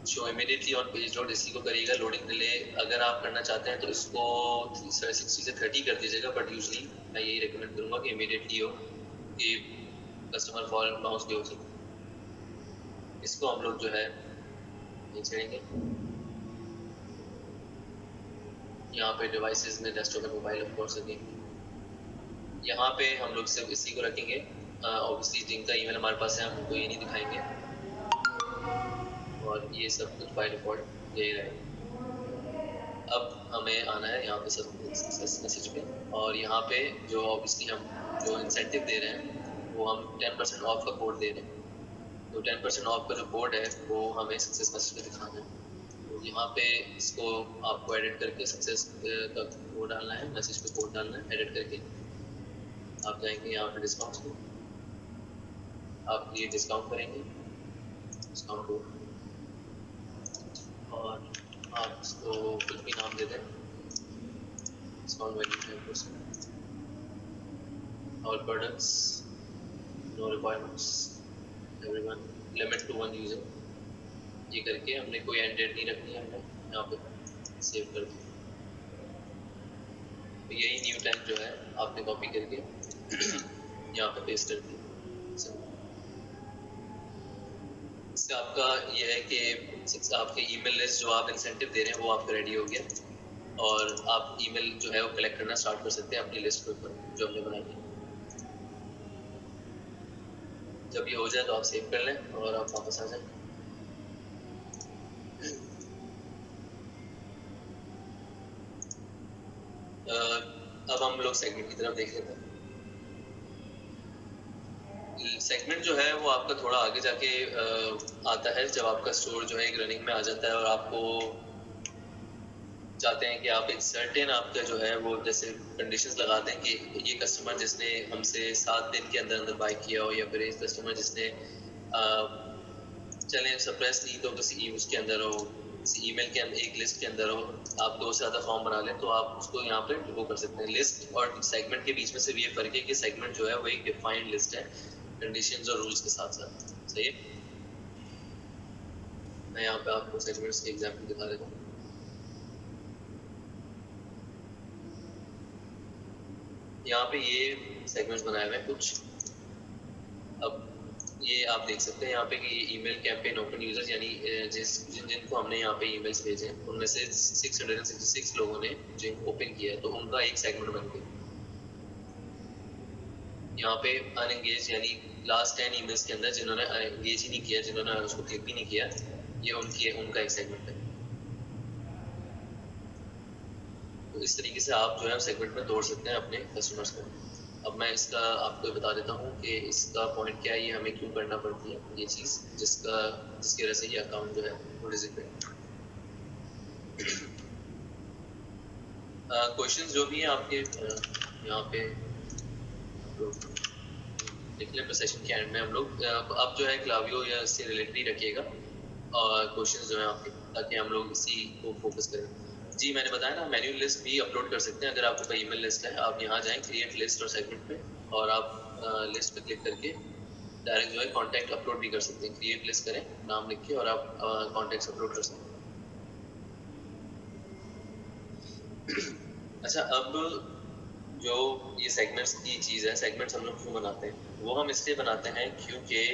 show immediately on page dot इसी को करिएगा। लोडिंग डिले अगर आप करना चाहते हैं तो इसको 60 से 30 कर दीजिएगा, बट यूजली मैं यही रिकमेंड करूँगा कि इमीडिएटली हो कि कस्टमर फॉरन बाउंस भी हो सके। इसको हम लोग जो है ये चढ़ेंगे यहाँ पे डिवाइसेस में, डेस्कटॉप और मोबाइल ऑफ कोर्स रखेंगे। यहाँ पे हम लोग सिर्फ इसी को रखेंगे। ऑब्वियसली जिनका ईमेल हमारे पास है हम उनको ये नहीं दिखाएंगे, और ये सब कुछ बाय डिफॉल्ट यही रहेगा। अब हमें आना है यहाँ पे सक्सेस मैसेज पे, और यहाँ पे जो ऑब्वियसली हम जो इंसेंटिव दे रहे हैं वो हम 10% ऑफ का कोड दे रहे हैं। तो 10% ऑफ का जो कोड है वो हमें सक्सेस मैसेज पे दिखाना है। तो यहाँ पे इसको आपको एडिट करके सक्सेस का कोड डालना है, मैसेज पे कोड डालना है। एडिट करके आप जाएंगे यहाँ पे डिस्काउंट को, आप ये डिस्काउंट करेंगे, डिस्काउंट कोड, और आप इसको कुछ भी नाम दे दें, discount value 10%, all products, no requirements, everyone, limit to 1 user. ये करके हमने कोई एंड डेट नहीं रखनी है, हमने यहाँ पे सेव कर दी। तो यही न्यू टाइम जो है आपने कॉपी करके यहाँ पे पेस्ट कर दी। इससे आपका ये है कि आपके ईमेल लिस्ट जो आप इंसेंटिव दे रहे हैं वो आपका रेडी हो गया, और आप ईमेल जो है वो कलेक्ट करना स्टार्ट कर सकते हैं अपनी लिस्ट के ऊपर जो हमने बनाई है। जब ये हो जाए तो आप सेव कर लें और आप वापस आ जाएं। अब हम लोग सेगमेंट की तरफ देख लेते हैं। सेगमेंट जो है वो आपका थोड़ा आगे जाके आता है, जब आपका स्टोर जो है एक रनिंग में आ जाता है और आपको चाहते हैं कि आप एक सर्टेन आपका जो है वो जैसे कंडीशंस लगाते हैं कि ये कस्टमर जिसने हमसे 7 दिन के अंदर अंदर बाय किया हो, या फिर एक कस्टमर जिसने चलें सप्रेस नहीं तो किसी उसके अंदर हो, किसी ईमेल के अंदर एक लिस्ट के अंदर हो, आप 2 से ज़्यादा फॉर्म बना लें तो आप उसको यहाँ पे वो कर सकते हैं। लिस्ट और सेगमेंट के बीच में सिर्फ ये फर्क है कि सेगमेंट जो है वो एक डिफाइंड लिस्ट है कंडीशंस और रूल्स के साथ साथ। सही है, मैं यहाँ पे आपको सेगमेंट्स के एग्जाम्पल दिखा देता हूँ। यहाँ पे ये सेगमेंट्स बनाए हुए हैं कुछ। अब ये आप देख सकते हैं यहाँ पे कि ईमेल कैंपेन ओपन यूजर्स, यानी जिनको हमने यहाँ पे ईमेल्स भेजे हैं उनमें से 666 लोगों ने जिनको ओपन किया है, तो उनका एक सेगमेंट बन गया। यहाँ पे अनएंगेज यानी लास्ट 10 ईमेल्स के अंदर जिन्होंने एंगेज ही नहीं किया, जिन्होंने उसको क्लिक भी नहीं किया, ये उनका एक सेगमेंट है। तो इस तरीके से आप जो है सेगमेंट में तोड़ सकते हैं अपने कस्टमर्स को। अब मैं इसका आपको बता देता हूँ कि इसका पॉइंट क्या है, ये हमें क्यों करना पड़ती है ये चीज़, जिसकी वजह से ये अकाउंट जो है वो रिजेक्ट है। क्वेश्चंस जो भी हैं आपके यहाँ पे देख लें, सेशन के एंड में हम लोग अब जो है क्लावियो या इससे रिलेटेड ही रखिएगा और क्वेश्चंस जो है आपके, ताकि हम लोग इसी को फोकस करें। जी मैंने बताया ना, मैन्युअल लिस्ट भी अपलोड कर सकते हैं। अगर आपको कोई ईमेल लिस्ट है, आप यहाँ जाएं क्रिएट लिस्ट और सेगमेंट पे, और आप लिस्ट पे क्लिक करके डायरेक्ट जो है कॉन्टैक्ट अपलोड भी कर सकते हैं। क्रिएट लिस्ट करें, नाम लिख के, और आप कॉन्टैक्ट्स अपलोड कर सकते हैं। अच्छा, अब जो ये सेगमेंट्स की चीज़ है, सेगमेंट्स हम लोग क्यों बनाते हैं? वो हम इसलिए बनाते हैं क्योंकि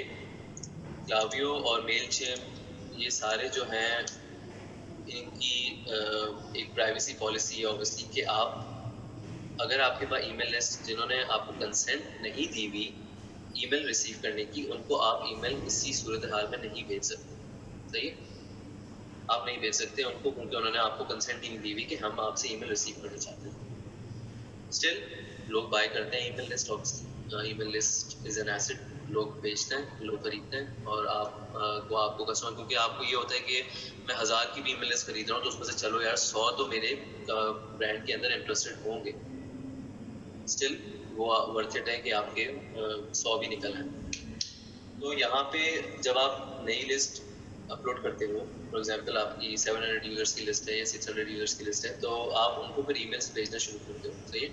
क्लावियो और मेलचिम्प ये सारे जो हैं इनकी एक प्राइवेसी पॉलिसी है ऑब्वियसली, कि आप अगर आपके पास ईमेल लिस्ट जिन्होंने आपको कंसेंट नहीं दी हुई ईमेल रिसीव करने की, उनको आप ईमेल इसी सूरत हाल में नहीं भेज सकते। सही है, आप नहीं भेज सकते उनको, क्योंकि उन्होंने आपको कंसेंट ही नहीं दी हुई कि हम आपसे ईमेल रिसीव करना चाहते हैं। स्टिल लोग बाय करते हैं email list, obviously email list is an asset, लोग बेचते हैं, लोग खरीदते हैं, और आपको कस्टमर, क्योंकि आपको ये होता है कि मैं 1000 की भी ईमेल लिस्ट खरीद रहा हूँ तो उसमें से चलो यार 100 तो मेरे ब्रांड के अंदर इंटरेस्टेड होंगे, स्टिल वो वर्थ इट है कि आपके 100 भी निकल आए। तो यहाँ पे जब आप नई लिस्ट अपलोड करते हो, फॉर एग्जांपल आपकी 700 यूजर्स की लिस्ट है या 600 यूजर्स की लिस्ट है, तो आप उनको फिर ईमेल्स भेजना शुरू करते हो। सही है,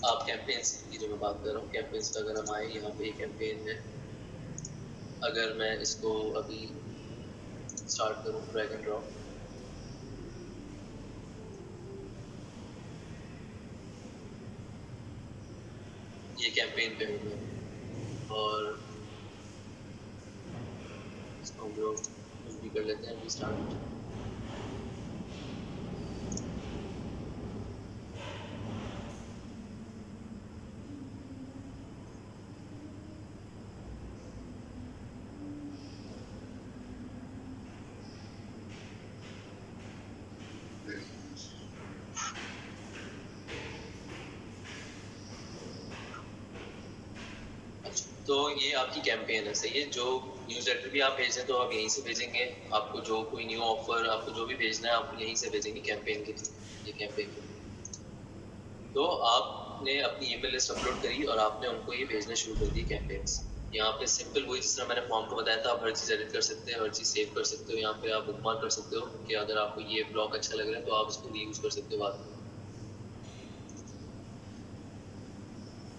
आप कैंपेन्स की जो मैं बात कर रहा हूँ, कैंपेन्स का अगर हम आए, यहाँ पे एक कैंपेन है, अगर मैं इसको अभी स्टार्ट करूँ ड्रैग एंड ड्रॉप, ये कैंपेन पे हूँ मैं, और इसको हम लोग कुछ भी कर लेते हैं अभी स्टार्ट। तो ये आपकी कैंपेन है। सही है, जो न्यूज़लेटर भी आप भेजें तो आप यहीं से भेजेंगे, आपको जो कोई न्यू ऑफर, आपको जो भी भेजना है आप यहीं से भेजेंगे कैंपेन के थ्रू। ये कैंपेन तो आपने अपनी ईमेल लिस्ट अपलोड करी और आपने उनको ये भेजना शुरू कर दी कैंपेन्स। यहाँ पे सिंपल वही जिस तरह मैंने फॉर्म को बताया था, आप हर चीज़ एडिट कर सकते हैं, हर चीज़ सेव कर सकते हो। यहाँ पे आप बुकमार्क कर सकते हो कि अगर आपको ये ब्लॉग अच्छा लग रहा है तो आप इसको रीयूज़ कर सकते हो बाद में।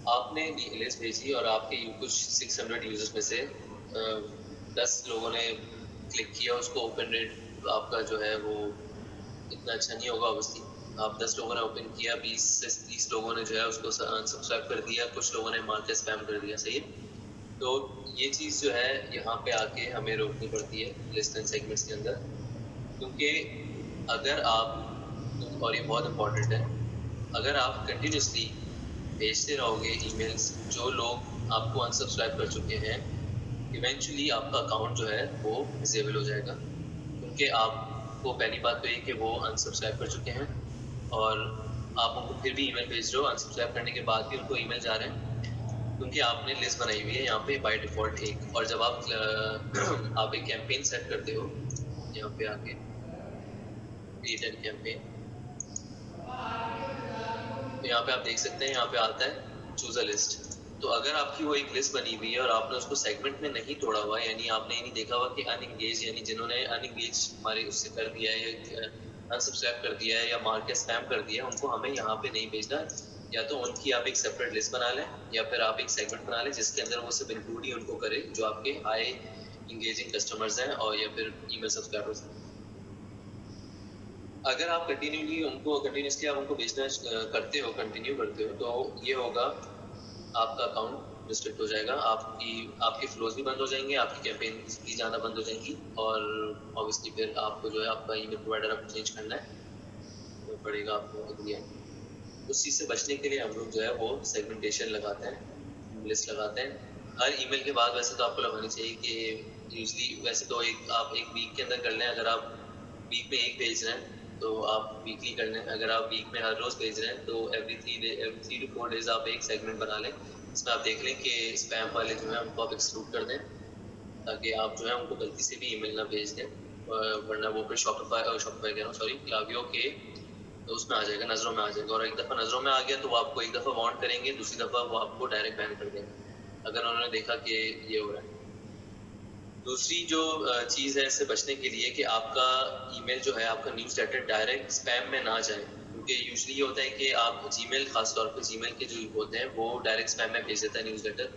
आपने लिस्ट भेजी और आपके कुछ 600 यूजर्स में से 10 लोगों ने क्लिक किया उसको, ओपन रेट आपका जो है वो इतना अच्छा नहीं होगा ऑब्वियसली। आप 10 लोगों ने ओपन किया, 20 से 30 लोगों ने जो है उसको अनसब्सक्राइब कर दिया, कुछ लोगों ने मार के स्पैम कर दिया, सही है। तो ये चीज़ जो है यहाँ पे आके हमें रोकनी पड़ती है लिस्ट एंड सेगमेंट्स के अंदर, क्योंकि अगर आप, और ये बहुत इम्पोर्टेंट है, अगर आप कंटिन्यूसली भेजते रहोगे ईमेल्स जो लोग आपको अनसब्सक्राइब कर चुके हैं, इवेंचुअली आपका अकाउंट जो है वो डिसेबल हो जाएगा, क्योंकि आपको पहली बात तो ये कि वो अनसब्सक्राइब कर चुके हैं और आप उनको फिर भी ईमेल भेज रहे हो, अनसब्सक्राइब करने के बाद भी उनको ईमेल जा रहे हैं, क्योंकि आपने लिस्ट बनाई हुई है यहाँ पे बाय डिफॉल्ट एक। और जब आप एक कैंपेन सेट करते हो यहाँ पे आके क्रिएट एन कैंपेन, तो यहाँ पे आप देख सकते हैं यहाँ पे आता है चूज अ लिस्ट। तो अगर आपकी वो एक लिस्ट बनी हुई है और आपने उसको सेगमेंट में नहीं तोड़ा हुआ, यानी आपने ये नहीं देखा हुआ कि अनएंगेज, यानी जिन्होंने अनएंगेज हमारे उससे कर दिया है या अनसब्सक्राइब कर दिया है या मार के स्पैम कर दिया है, उनको हमें यहाँ पे नहीं भेजना। या तो उनकी आप एक सेपरेट लिस्ट बना लें या फिर आप एक सेगमेंट बना लें जिसके अंदर वो सब इंक्लूड ही उनको करे जो आपके हाई इंगेजिंग कस्टमर्स हैं और या फिर ईमेल सब्सक्राइबर्स हैं। अगर आप कंटिन्यूसली आप उनको बेचना करते हो, कंटिन्यू करते हो, तो ये होगा आपका अकाउंट रिस्ट्रिक्ट हो जाएगा, आपके फ्लोज भी बंद हो जाएंगे, आपकी कैंपेन भी जाना बंद हो जाएंगी, और ऑब्वियसली फिर आपको जो है आपका ईमेल प्रोवाइडर आपको चेंज करना है तो पड़ेगा आपको इंडिया। उस चीज़ से बचने के लिए हम लोग जो है वो सेगमेंटेशन लगाते हैं, लिस्ट लगाते हैं हर ईमेल के बाद। वैसे तो आपको लगानी चाहिए कि यूजली वैसे तो आप एक वीक के अंदर कर लें, अगर आप वीक में एक भेज रहे हैं तो आप वीकली कर लें, अगर आप वीक में हर रोज़ भेज रहे हैं तो एवरी 3 to 4 डेज आप एक सेगमेंट बना लें। इसमें आप देख लें कि स्पैम वाले जो है उनको आप एक्सक्लूड कर दें, ताकि आप जो है उनको गलती से भी ईमेल ना भेज दें, वरना वो फिर शॉपिफाई कह रहा हूँ सॉरी क्लावियो के तो उसमें आ जाएगा, नज़रों में आ जाएगा, और एक दफ़ा नज़रों में आ गया तो वो आपको एक दफ़ा वार्न करेंगे, दूसरी दफ़ा वो आपको डायरेक्ट बैन कर देंगे अगर उन्होंने देखा कि ये हो रहा है। दूसरी जो चीज़ है इससे बचने के लिए कि आपका ईमेल जो है, आपका न्यूज़ लेटर डायरेक्ट स्पैम में ना जाए, क्योंकि यूजली ये होता है कि आप जीमेल, खासतौर पर जीमेल के जो होते हैं वो डायरेक्ट स्पैम में भेज देता है न्यूज़ लेटर,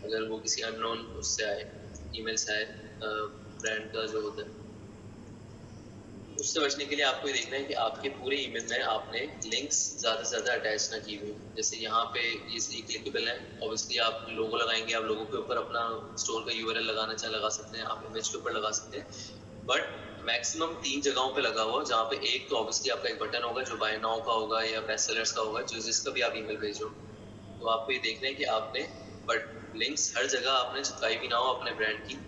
अगर वो किसी अननोन उससे आए, ईमेल से आए, ब्रांड का जो होता है। उससे बचने के लिए आपको ये देखना है कि आपके पूरे ईमेल में आपने लिंक्स ज़्यादा से ज़्यादा अटैच ना की हुई। जैसे यहाँ पे ये क्लिकेबल है, ऑब्वियसली आप लोगो लगाएंगे, आप लोगों के ऊपर अपना स्टोर का यूआरएल लगाना चाहे लगा सकते हैं, आप इमेज के ऊपर लगा सकते हैं, बट मैक्सिमम 3 जगहों पे लगा हुआ, जहाँ पे एक तो ऑब्वियसली आपका एक बटन होगा जो बाय नाउ का होगा या बेस्ट सेलर्स का होगा, जो जिसका भी आप ईमेल भेजो। तो आपको ये देखना है कि आपने बट लिंक्स हर जगह आपने चिपकाई भी ना हो अपने ब्रांड की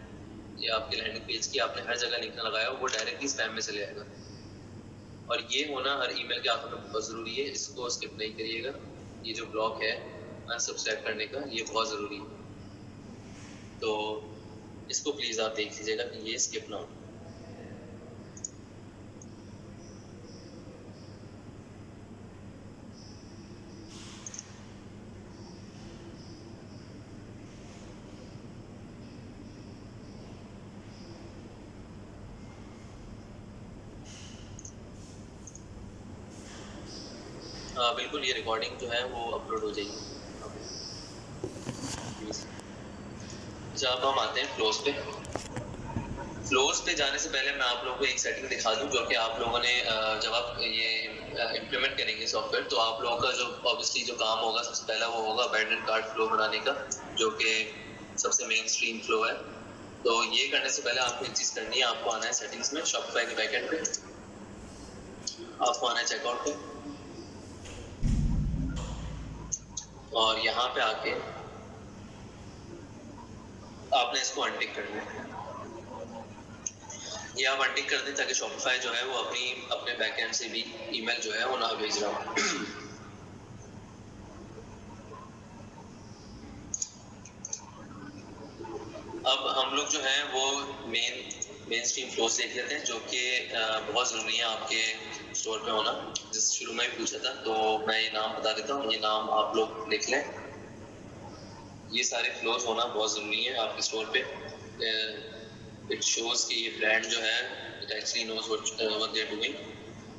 या आपके लैंडिंग पेज की, आपने हर जगह लिंक ना लगाया हो, वो डायरेक्टली स्पैम में चले आएगा। और ये होना हर ईमेल के आखिर में बहुत ज़रूरी है, इसको स्किप नहीं करिएगा। ये जो ब्लॉक है अनसब्सक्राइब करने का, ये बहुत ज़रूरी है, तो इसको प्लीज़ आप देख लीजिएगा कि ये स्किप ना हो। हाँ बिल्कुल, ये रिकॉर्डिंग जो है वो अपलोड हो जाएगी। अच्छा, अब हम आते हैं फ्लोज पे। फ्लोज पे जाने से पहले मैं आप लोगों को एक सेटिंग दिखा दूं, जो कि आप लोगों ने जब आप ये इम्प्लीमेंट करेंगे सॉफ्टवेयर, तो आप लोगों का जो ऑब्वियसली जो काम होगा सबसे पहला वो होगा अबैंडन कार्ट फ्लो बनाने का, जो कि सबसे मेन स्ट्रीम फ्लो है। तो ये करने से पहले आपको एक चीज़ करनी है, आपको आना है सेटिंग्स में, शॉपिफाई के बैकएंड पे आपको आना है चेकआउट पे, और यहाँ पे आके आपने इसको अनटिक करना है। ये आप अनटिक कर दें ताकि शॉपिफाई जो है वो अपने बैकएंड से भी ईमेल जो है वो ना भेज रहा हो। अब हम लोग जो है वो मेन स्ट्रीम फ्लोज देख लेते हैं, जो कि बहुत ज़रूरी है आपके स्टोर पे होना। जिस शुरू में भी पूछा था, तो मैं ये नाम बता देता हूँ, ये नाम आप लोग लिख लें। ये सारे फ्लोज होना बहुत ज़रूरी है आपके स्टोर पे। इट शोज़ कि ये ब्रांड जो है it actually knows what they are doing.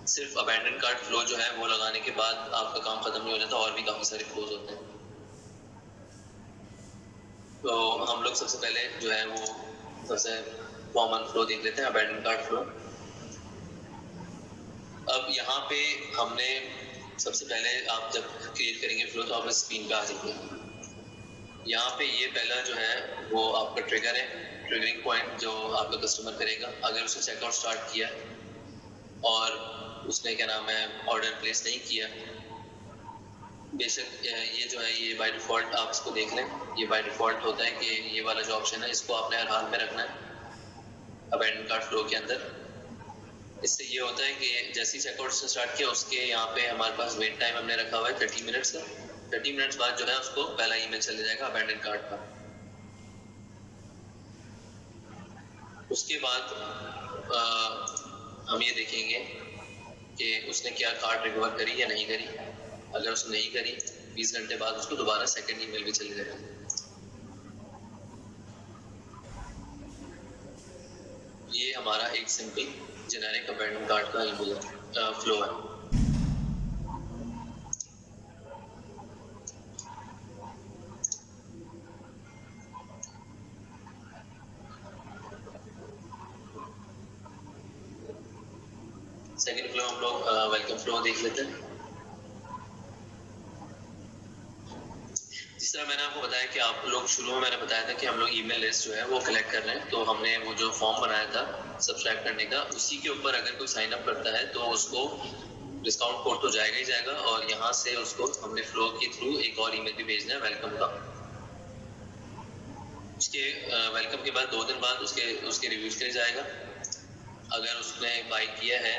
सिर्फ अबैंडन कार्ट फ्लो जो है वो लगाने के बाद आपका काम ख़त्म नहीं हो जाता, और भी काफ़ी सारे फ्लोज होते हैं। तो हम लोग सबसे पहले जो है वो सबसे कॉमन फ्लो देख लेते हैं, अबैंडन कार्ट फ्लो। अब यहाँ पे हमने सबसे पहले, आप जब क्रिएट करेंगे फ्लो तो आप इस स्क्रीन पे आ जाएंगे। यहाँ पे ये पहला जो है वो आपका ट्रिगर है, ट्रिगरिंग पॉइंट जो आपका कस्टमर करेगा अगर उसने चेकआउट स्टार्ट किया और उसने क्या नाम है ऑर्डर प्लेस नहीं किया। बेशक ये जो है ये बाय डिफ़ॉल्ट आप इसको देख लें, ये बाय डिफ़ॉल्ट होता है कि ये वाला जो ऑप्शन है इसको आपने हर हाल में रखना है अबैंडन कार्ट फ्लो के अंदर। इससे ये होता है कि जैसे ही चेकआउट से स्टार्ट किया उसके यहाँ पे हमारे पास वेट टाइम हमने रखा हुआ है 30 मिनट्स का। 30 मिनट्स बाद जो है उसको पहला ईमेल चले जाएगा अबैंडन कार्ट का। उसके बाद हम ये देखेंगे कि उसने क्या कार्ड रिकवर करी या नहीं करी। अगर उसने नहीं करी 20 घंटे बाद उसको दोबारा सेकंड ईमेल भी चले जाएगा। ये हमारा एक सिंपल जेनेरिक अबैंडन कार्ट का ईमेल फ्लो है। सेकंड फ्लो हम लोग वेलकम फ्लो देख लेते हैं। जिस तरह मैंने आपको बताया कि आप लोग शुरू में मैंने बताया था कि हम लोग ईमेल लिस्ट जो है वो कलेक्ट कर रहे हैं, तो हमने वो जो फॉर्म बनाया था सब्सक्राइब करने का, उसी के ऊपर अगर कोई साइन अप करता है तो उसको डिस्काउंट कोड तो जाएगा ही जाएगा और यहाँ से उसको हमने फ्लो के थ्रू एक और ईमेल भी भेजना है वेलकम का। उसके वेलकम के बाद 2 दिन बाद उसके रिव्यूज के लिए जाएगा। अगर उसने बाई किया है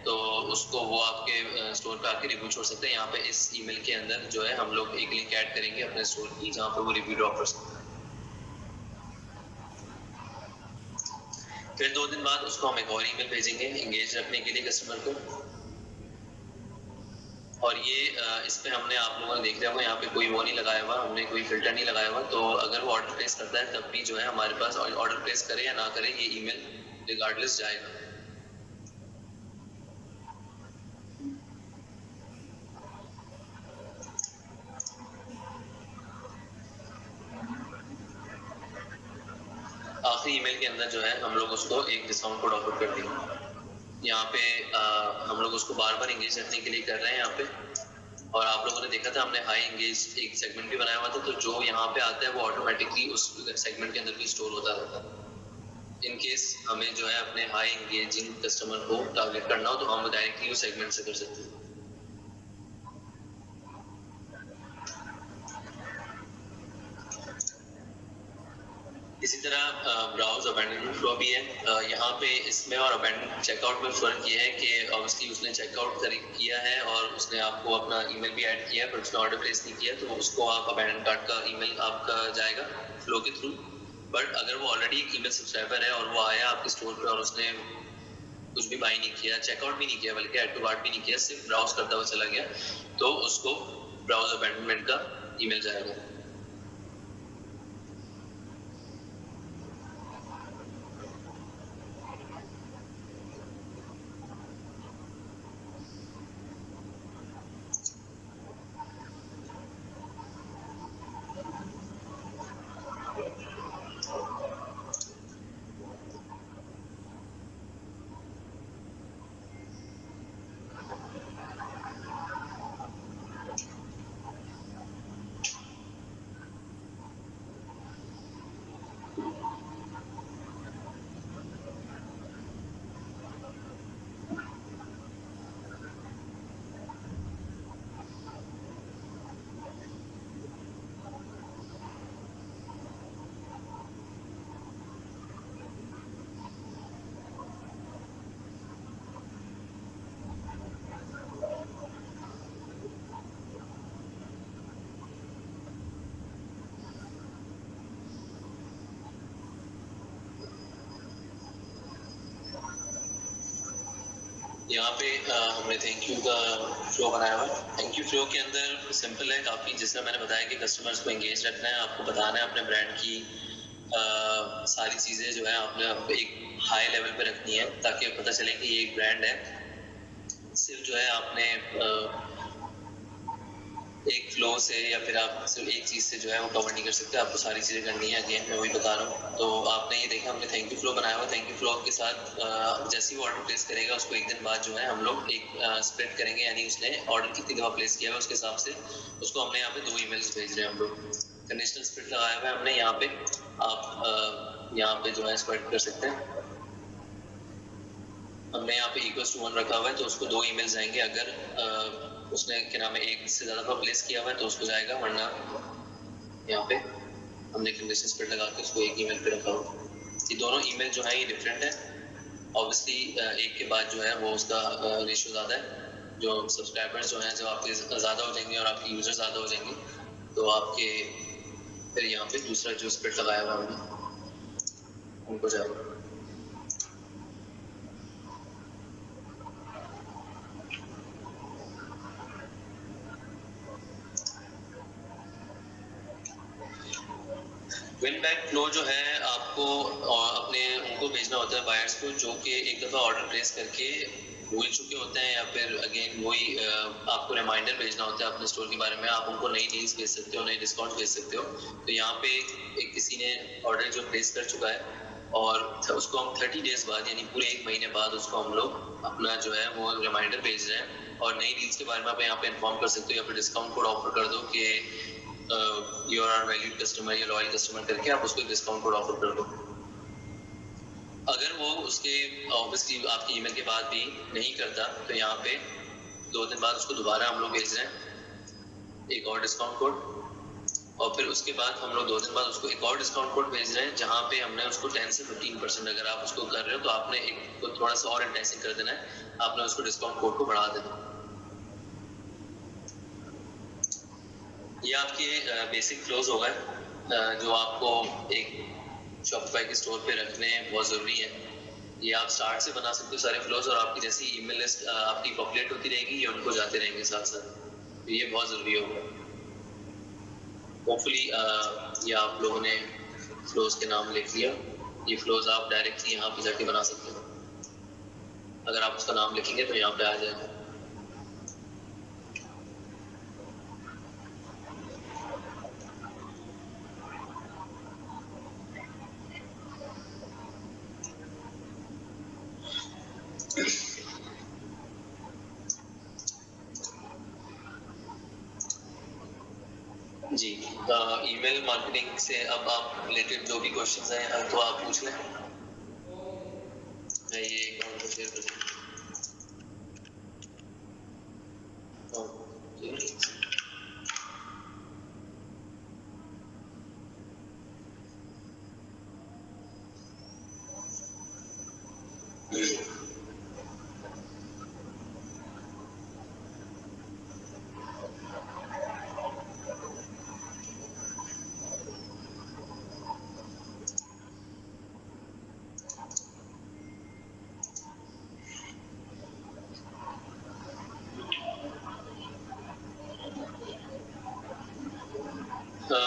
तो उसको वो आपके स्टोर पे आके रिव्यू छोड़ सकते हैं। यहाँ पे इस ईमेल के अंदर जो है हम लोग एक लिंक ऐड करेंगे अपने स्टोर की जहाँ पे वो रिव्यू ड्रॉप कर सकते हैं। फिर 2 दिन बाद उसको हम एक और ईमेल भेजेंगे एंगेज रखने के लिए कस्टमर को। और ये इस पे हमने, आप लोगों ने देख लिया होगा यहाँ पे कोई वो नहीं लगाया हुआ, हमने कोई फिल्टर नहीं लगाया हुआ। तो अगर वो ऑर्डर प्लेस करता है तब भी जो है हमारे पास ऑर्डर प्लेस करे या ना करे ये ईमेल रिगार्डलेस जाएगा। आखिरी ईमेल के अंदर जो है हम लोग उसको एक डिस्काउंट कोड ऑफर कर देंगे। यहाँ पे हम लोग उसको बार बार एंगेज रखने के लिए कर रहे हैं यहाँ पे। और आप लोगों ने देखा था हमने हाई एंगेज एक सेगमेंट भी बनाया हुआ था, तो जो यहाँ पे आता है वो ऑटोमेटिकली उस सेगमेंट के अंदर भी स्टोर होता रहता है। इन केस हमें जो है अपने हाई एंगेजिंग कस्टमर को टारगेट करना हो तो हम डायरेक्टली उस सेगमेंट से कर सकते हैं। इसी तरह ब्राउज अबैंडनमेंट फ्लो भी है। यहाँ पे इसमें और अबैंडन चेकआउट में फ़र्क ये है कि ऑब्वियसली उसने चेकआउट किया है और उसने आपको अपना ईमेल भी ऐड किया है पर उसने ऑर्डर प्लेस नहीं किया, तो उसको आप अबैंडन कार्ट का ईमेल आपका जाएगा फ्लो के थ्रू। बट अगर वो ऑलरेडी एक ईमेल सब्सक्राइबर है और वो आया आपके स्टोर पर और उसने कुछ भी बाई नहीं किया, चेकआउट भी नहीं किया, बल्कि ऐड टू कार्ट भी नहीं किया, सिर्फ ब्राउज करता हुआ चला गया, तो उसको ब्राउज अबैंडनमेंट का ईमेल जाएगा। यहाँ पे हमने थैंक यू का फ्लो बनाया हुआ है। थैंक यू फ्लो के अंदर सिंपल है काफ़ी, जैसा मैंने बताया कि कस्टमर्स को एंगेज रखना है, आपको बताना है अपने ब्रांड की सारी चीज़ें जो है आपने एक हाई लेवल पे रखनी है ताकि पता चले कि ये एक ब्रांड है। सिर्फ जो है आपने एक फ्लो से या फिर आप सिर्फ एक चीज़ से जो है वो कवर नहीं कर सकते, आपको सारी चीज़ें करनी है। अगेन मैं वही बता रहा हूँ। तो आपने ये देखा हमने थैंक यू फ्लो बनाया हुआ, थैंक यू फ्लो के साथ जैसे ही वो ऑर्डर प्लेस करेगा उसको एक दिन बाद जो है हम लोग एक स्प्रेड करेंगे, यानी उसने ऑर्डर कितनी दफ़ा प्लेस किया है उसके हिसाब से उसको हमने यहाँ पे 2 ईमेल्स भेज रहे हैं हम लोग। कंडीशनल स्प्रेड लगाया हुआ है हमने यहाँ पे, आप यहाँ पे जो है स्प्रेड कर सकते हैं। हमने यहाँ पे इक्वल्स टू 1 रखा हुआ है तो उसको 2 ईमेल्स जाएंगे। अगर उसने क्या नाम है एक से ज़्यादा दफ़ा प्लेस किया हुआ है तो उसको जाएगा, वरना यहाँ पे हमने कंडीशन स्प्रेड लगा के उसको एक ईमेल पे रखा हुआ। ये दोनों ईमेल जो है ये डिफरेंट है। ऑब्वियसली एक के बाद जो है वो उसका रेशियो ज़्यादा है। जो सब्सक्राइबर्स जो हैं जब आपके ज़्यादा हो जाएंगे और आपके यूज़र ज़्यादा हो जाएंगे तो आपके फिर यहाँ पे दूसरा जो स्प्रेड लगाया हुआ हमने उनको जाएगा। विन बैक फ्लो जो है आपको अपने उनको भेजना होता है बायर्स को जो कि एक दफ़ा ऑर्डर प्लेस करके भूल चुके होते हैं, या फिर अगेन वही आपको रिमाइंडर भेजना होता है अपने स्टोर के बारे में। आप उनको नई डील्स भेज सकते हो, नई डिस्काउंट भेज सकते हो। तो यहाँ पे एक किसी ने ऑर्डर जो प्लेस कर चुका है और उसको हम 30 डेज बाद यानी पूरे 1 महीने बाद उसको हम लोग अपना जो है वो रिमाइंडर भेज रहे हैं और नई डील्स के बारे में आप यहाँ पे इन्फॉर्म कर सकते हो या फिर डिस्काउंट कोड ऑफर कर दो कि यू आर वैल्यूड कस्टमर या लॉयल कस्टमर करके आप उसको डिस्काउंट कोड ऑफर कर दो। अगर वो उसके ऑब्वियसली आपकी ईमेल के बाद भी नहीं करता तो यहाँ पे 2 दिन बाद उसको दोबारा हम लोग भेज रहे हैं एक और डिस्काउंट कोड, और फिर उसके बाद हम लोग 2 दिन बाद उसको एक और डिस्काउंट कोड भेज रहे हैं जहाँ पे हमने उसको 10 से 15% अगर आप उसको कर रहे हो तो आपने एक को थोड़ा सा और इंटेंसिव कर देना है, आपने उसको डिस्काउंट कोड को बढ़ा देना। ये आपके बेसिक फ्लोज हो गए जो आपको एक शॉपिफाई के स्टोर पे रखने बहुत ज़रूरी है। ये आप स्टार्ट से बना सकते हो सारे फ्लोज, और आपकी जैसी ईमेल लिस्ट आपकी पॉपुलेट होती रहेगी ये उनको जाते रहेंगे साथ साथ, तो ये बहुत ज़रूरी होगा। होपफुली ये आप लोगों ने फ्लोज के नाम लिख लिया। ये फ्लोज आप डायरेक्टली यहाँ पे जाके बना सकते हो, अगर आप उसका नाम लिखेंगे तो यहाँ पे आ जाएगा। जी, ईमेल मार्केटिंग से अब आप रिलेटेड जो भी क्वेश्चंस हैं तो आप पूछ लें। मैं ये अकाउंट को शेयर कर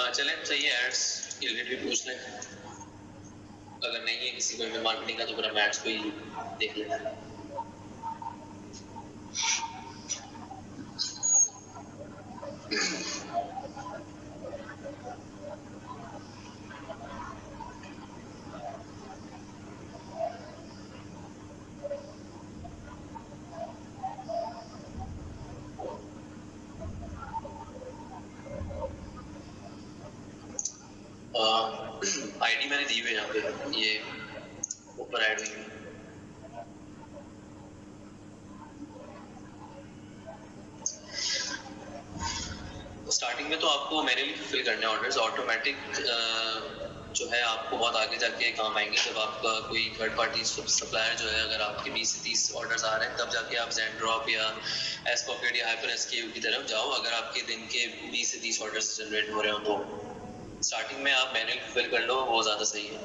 चलें, सही है। एड्स के रिलेटेड भी पूछ लें, अगर नहीं है किसी को ईमेल मार्केटिंग का तो फिर हम एड्स को ही देख लेते हैं। आईडी मैंने दी हुई है यहाँ पे, ये ऊपर ऐड हुई है। स्टार्टिंग में तो आपको मैन्युअली फिल करने ऑर्डर्स, ऑटोमेटिक जो है आपको बहुत आगे जाके काम आएंगे जब आपका कोई थर्ड पार्टी सप्लायर जो है, अगर आपके 20 से 30 ऑर्डर्स आ रहे हैं तब जाके आप ज़ेंड्रॉप या एसपॉकेट या हाइपर एसकेयू की तरफ जाओ। अगर आपके दिन के 20 से 30 ऑर्डर्स जनरेट हो रहे हो तो स्टार्टिंग में आप मैन्युअली फिल कर लो, वो ज़्यादा सही है।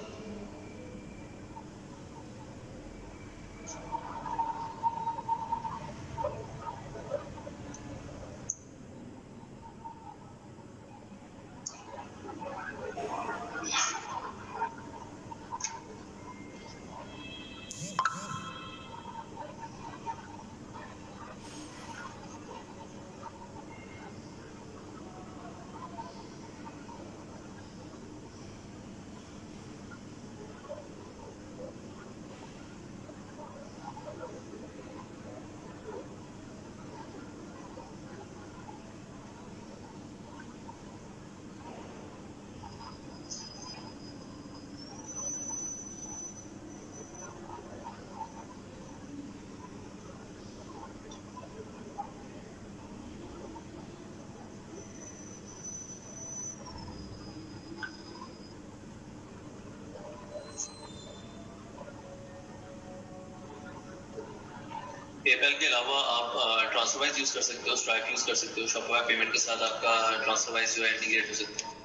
पेपैल के अलावा आप ट्रांसफरवाइज यूज कर सकते हो, स्ट्राइप यूज कर सकते हो, शॉपिफाई पेमेंट के साथ आपका ट्रांसफरवाइज जो है इंटीग्रेट हो सकता है।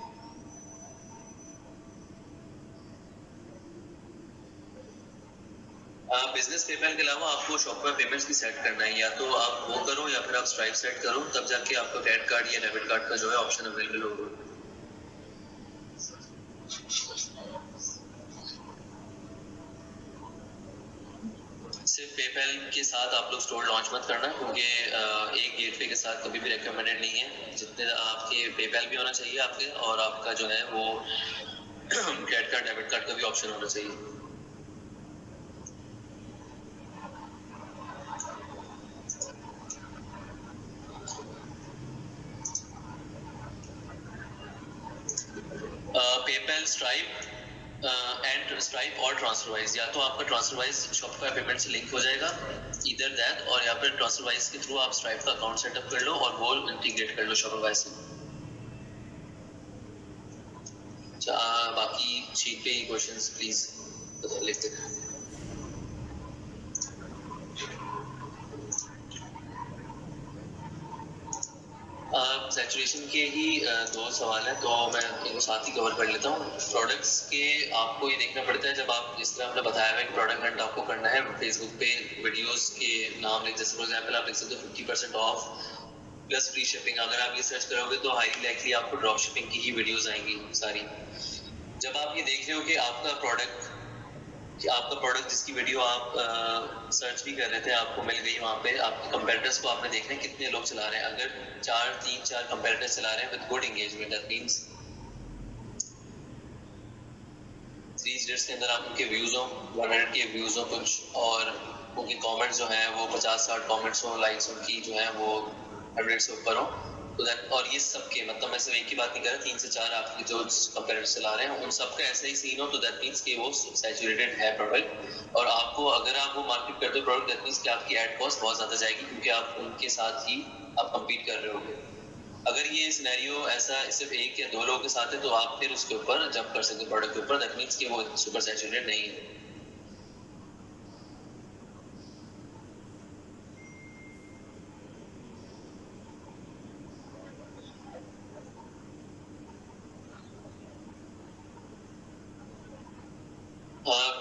बिजनेस पेपैल के अलावा आपको शॉपिफाई पेमेंट्स भी सेट करना है, या तो आप वो करो या फिर आप स्ट्राइप सेट करो, तब जाके आपको क्रेडिट कार्ड या डेबिट कार्ड का जो है ऑप्शन अवेलेबल होगा। सिर्फ पेपैल के साथ आप लोग स्टोर लॉन्च मत करना, क्योंकि एक गेटवे के साथ कभी भी रिकमेंडेड नहीं है। जितने आपके पेपैल भी होना चाहिए आपके, और आपका जो है वो क्रेडिट कार्ड डेबिट कार्ड का भी ऑप्शन होना चाहिए। पेपैल, स्ट्राइप एंड स्ट्राइप और ट्रांसफरवाइज, या तो आपका ट्रांसफरवाइज शॉपिफाई पेमेंट से लिंक हो जाएगा, इधर दैट, और या फिर ट्रांसफरवाइज के थ्रू आप स्ट्राइप का अकाउंट सेटअप कर लो और वो इंटीग्रेट कर लो शॉपिफाई से। बाकी शीट पे ही क्वेश्चंस प्लीज लिखते हैं। सैचुरेशन के ही दो सवाल है, तो मैं इनको साथ ही कवर कर लेता हूँ। प्रोडक्ट्स के आपको ये देखना पड़ता है, जब आप जिस तरह आपने बताया हुआ है कि प्रोडक्ट हंट आपको करना है, फेसबुक पे वीडियोस के नाम लिख, जैसे फॉर एग्जांपल आप लिख सकते हो 50% ऑफ प्लस फ्री शिपिंग। अगर आप ये सर्च करोगे तो हाईली लाइकली आपको ड्रॉप शिपिंग की ही वीडियोस आएंगी सारी। जब आप ये देख रहे हो कि आपका प्रोडक्ट जिसकी वीडियो आप सर्च भी कर रहे थे आपको मिल गई, वहाँ पे आपके कंपेटिटर्स को आपने देखना है कितने लोग चला रहे हैं। अगर 3-4 कंपेटिटर्स चला रहे हैं with good engagement, that means 3 minutes के अंदर आप उनके व्यूज हो, 1 मिनट के व्यूज हो कुछ, और उनके कमेंट्स जो हैं वो 50-60 कमेंट्स हो, लाइक्स उनकी जो है वो 100 से ऊपर हो, तो दैट, और ये सबके मतलब मैं सिर्फ एक की बात नहीं कर रहा, 3 से 4 आपके जो कंपेटिटर्स चला रहे हैं उन सबका ऐसा ही सीन हो, तो दैट मींस कि वो सैचुरेटेड है प्रोडक्ट। और आपको अगर आप वो मार्केट करते हो प्रोडक्ट, दैट मींस कि आपकी एड कॉस्ट बहुत ज्यादा जाएगी, क्योंकि आप उनके साथ ही आप कम्पीट कर रहे होगे। अगर ये सिनेरियो ऐसा सिर्फ 1 या 2 लोगों के साथ है, तो आप फिर उसके ऊपर जंप कर सकते हो प्रोडक्ट के ऊपर, दैट मींस कि वो सुपर सैचुरेटेड नहीं है।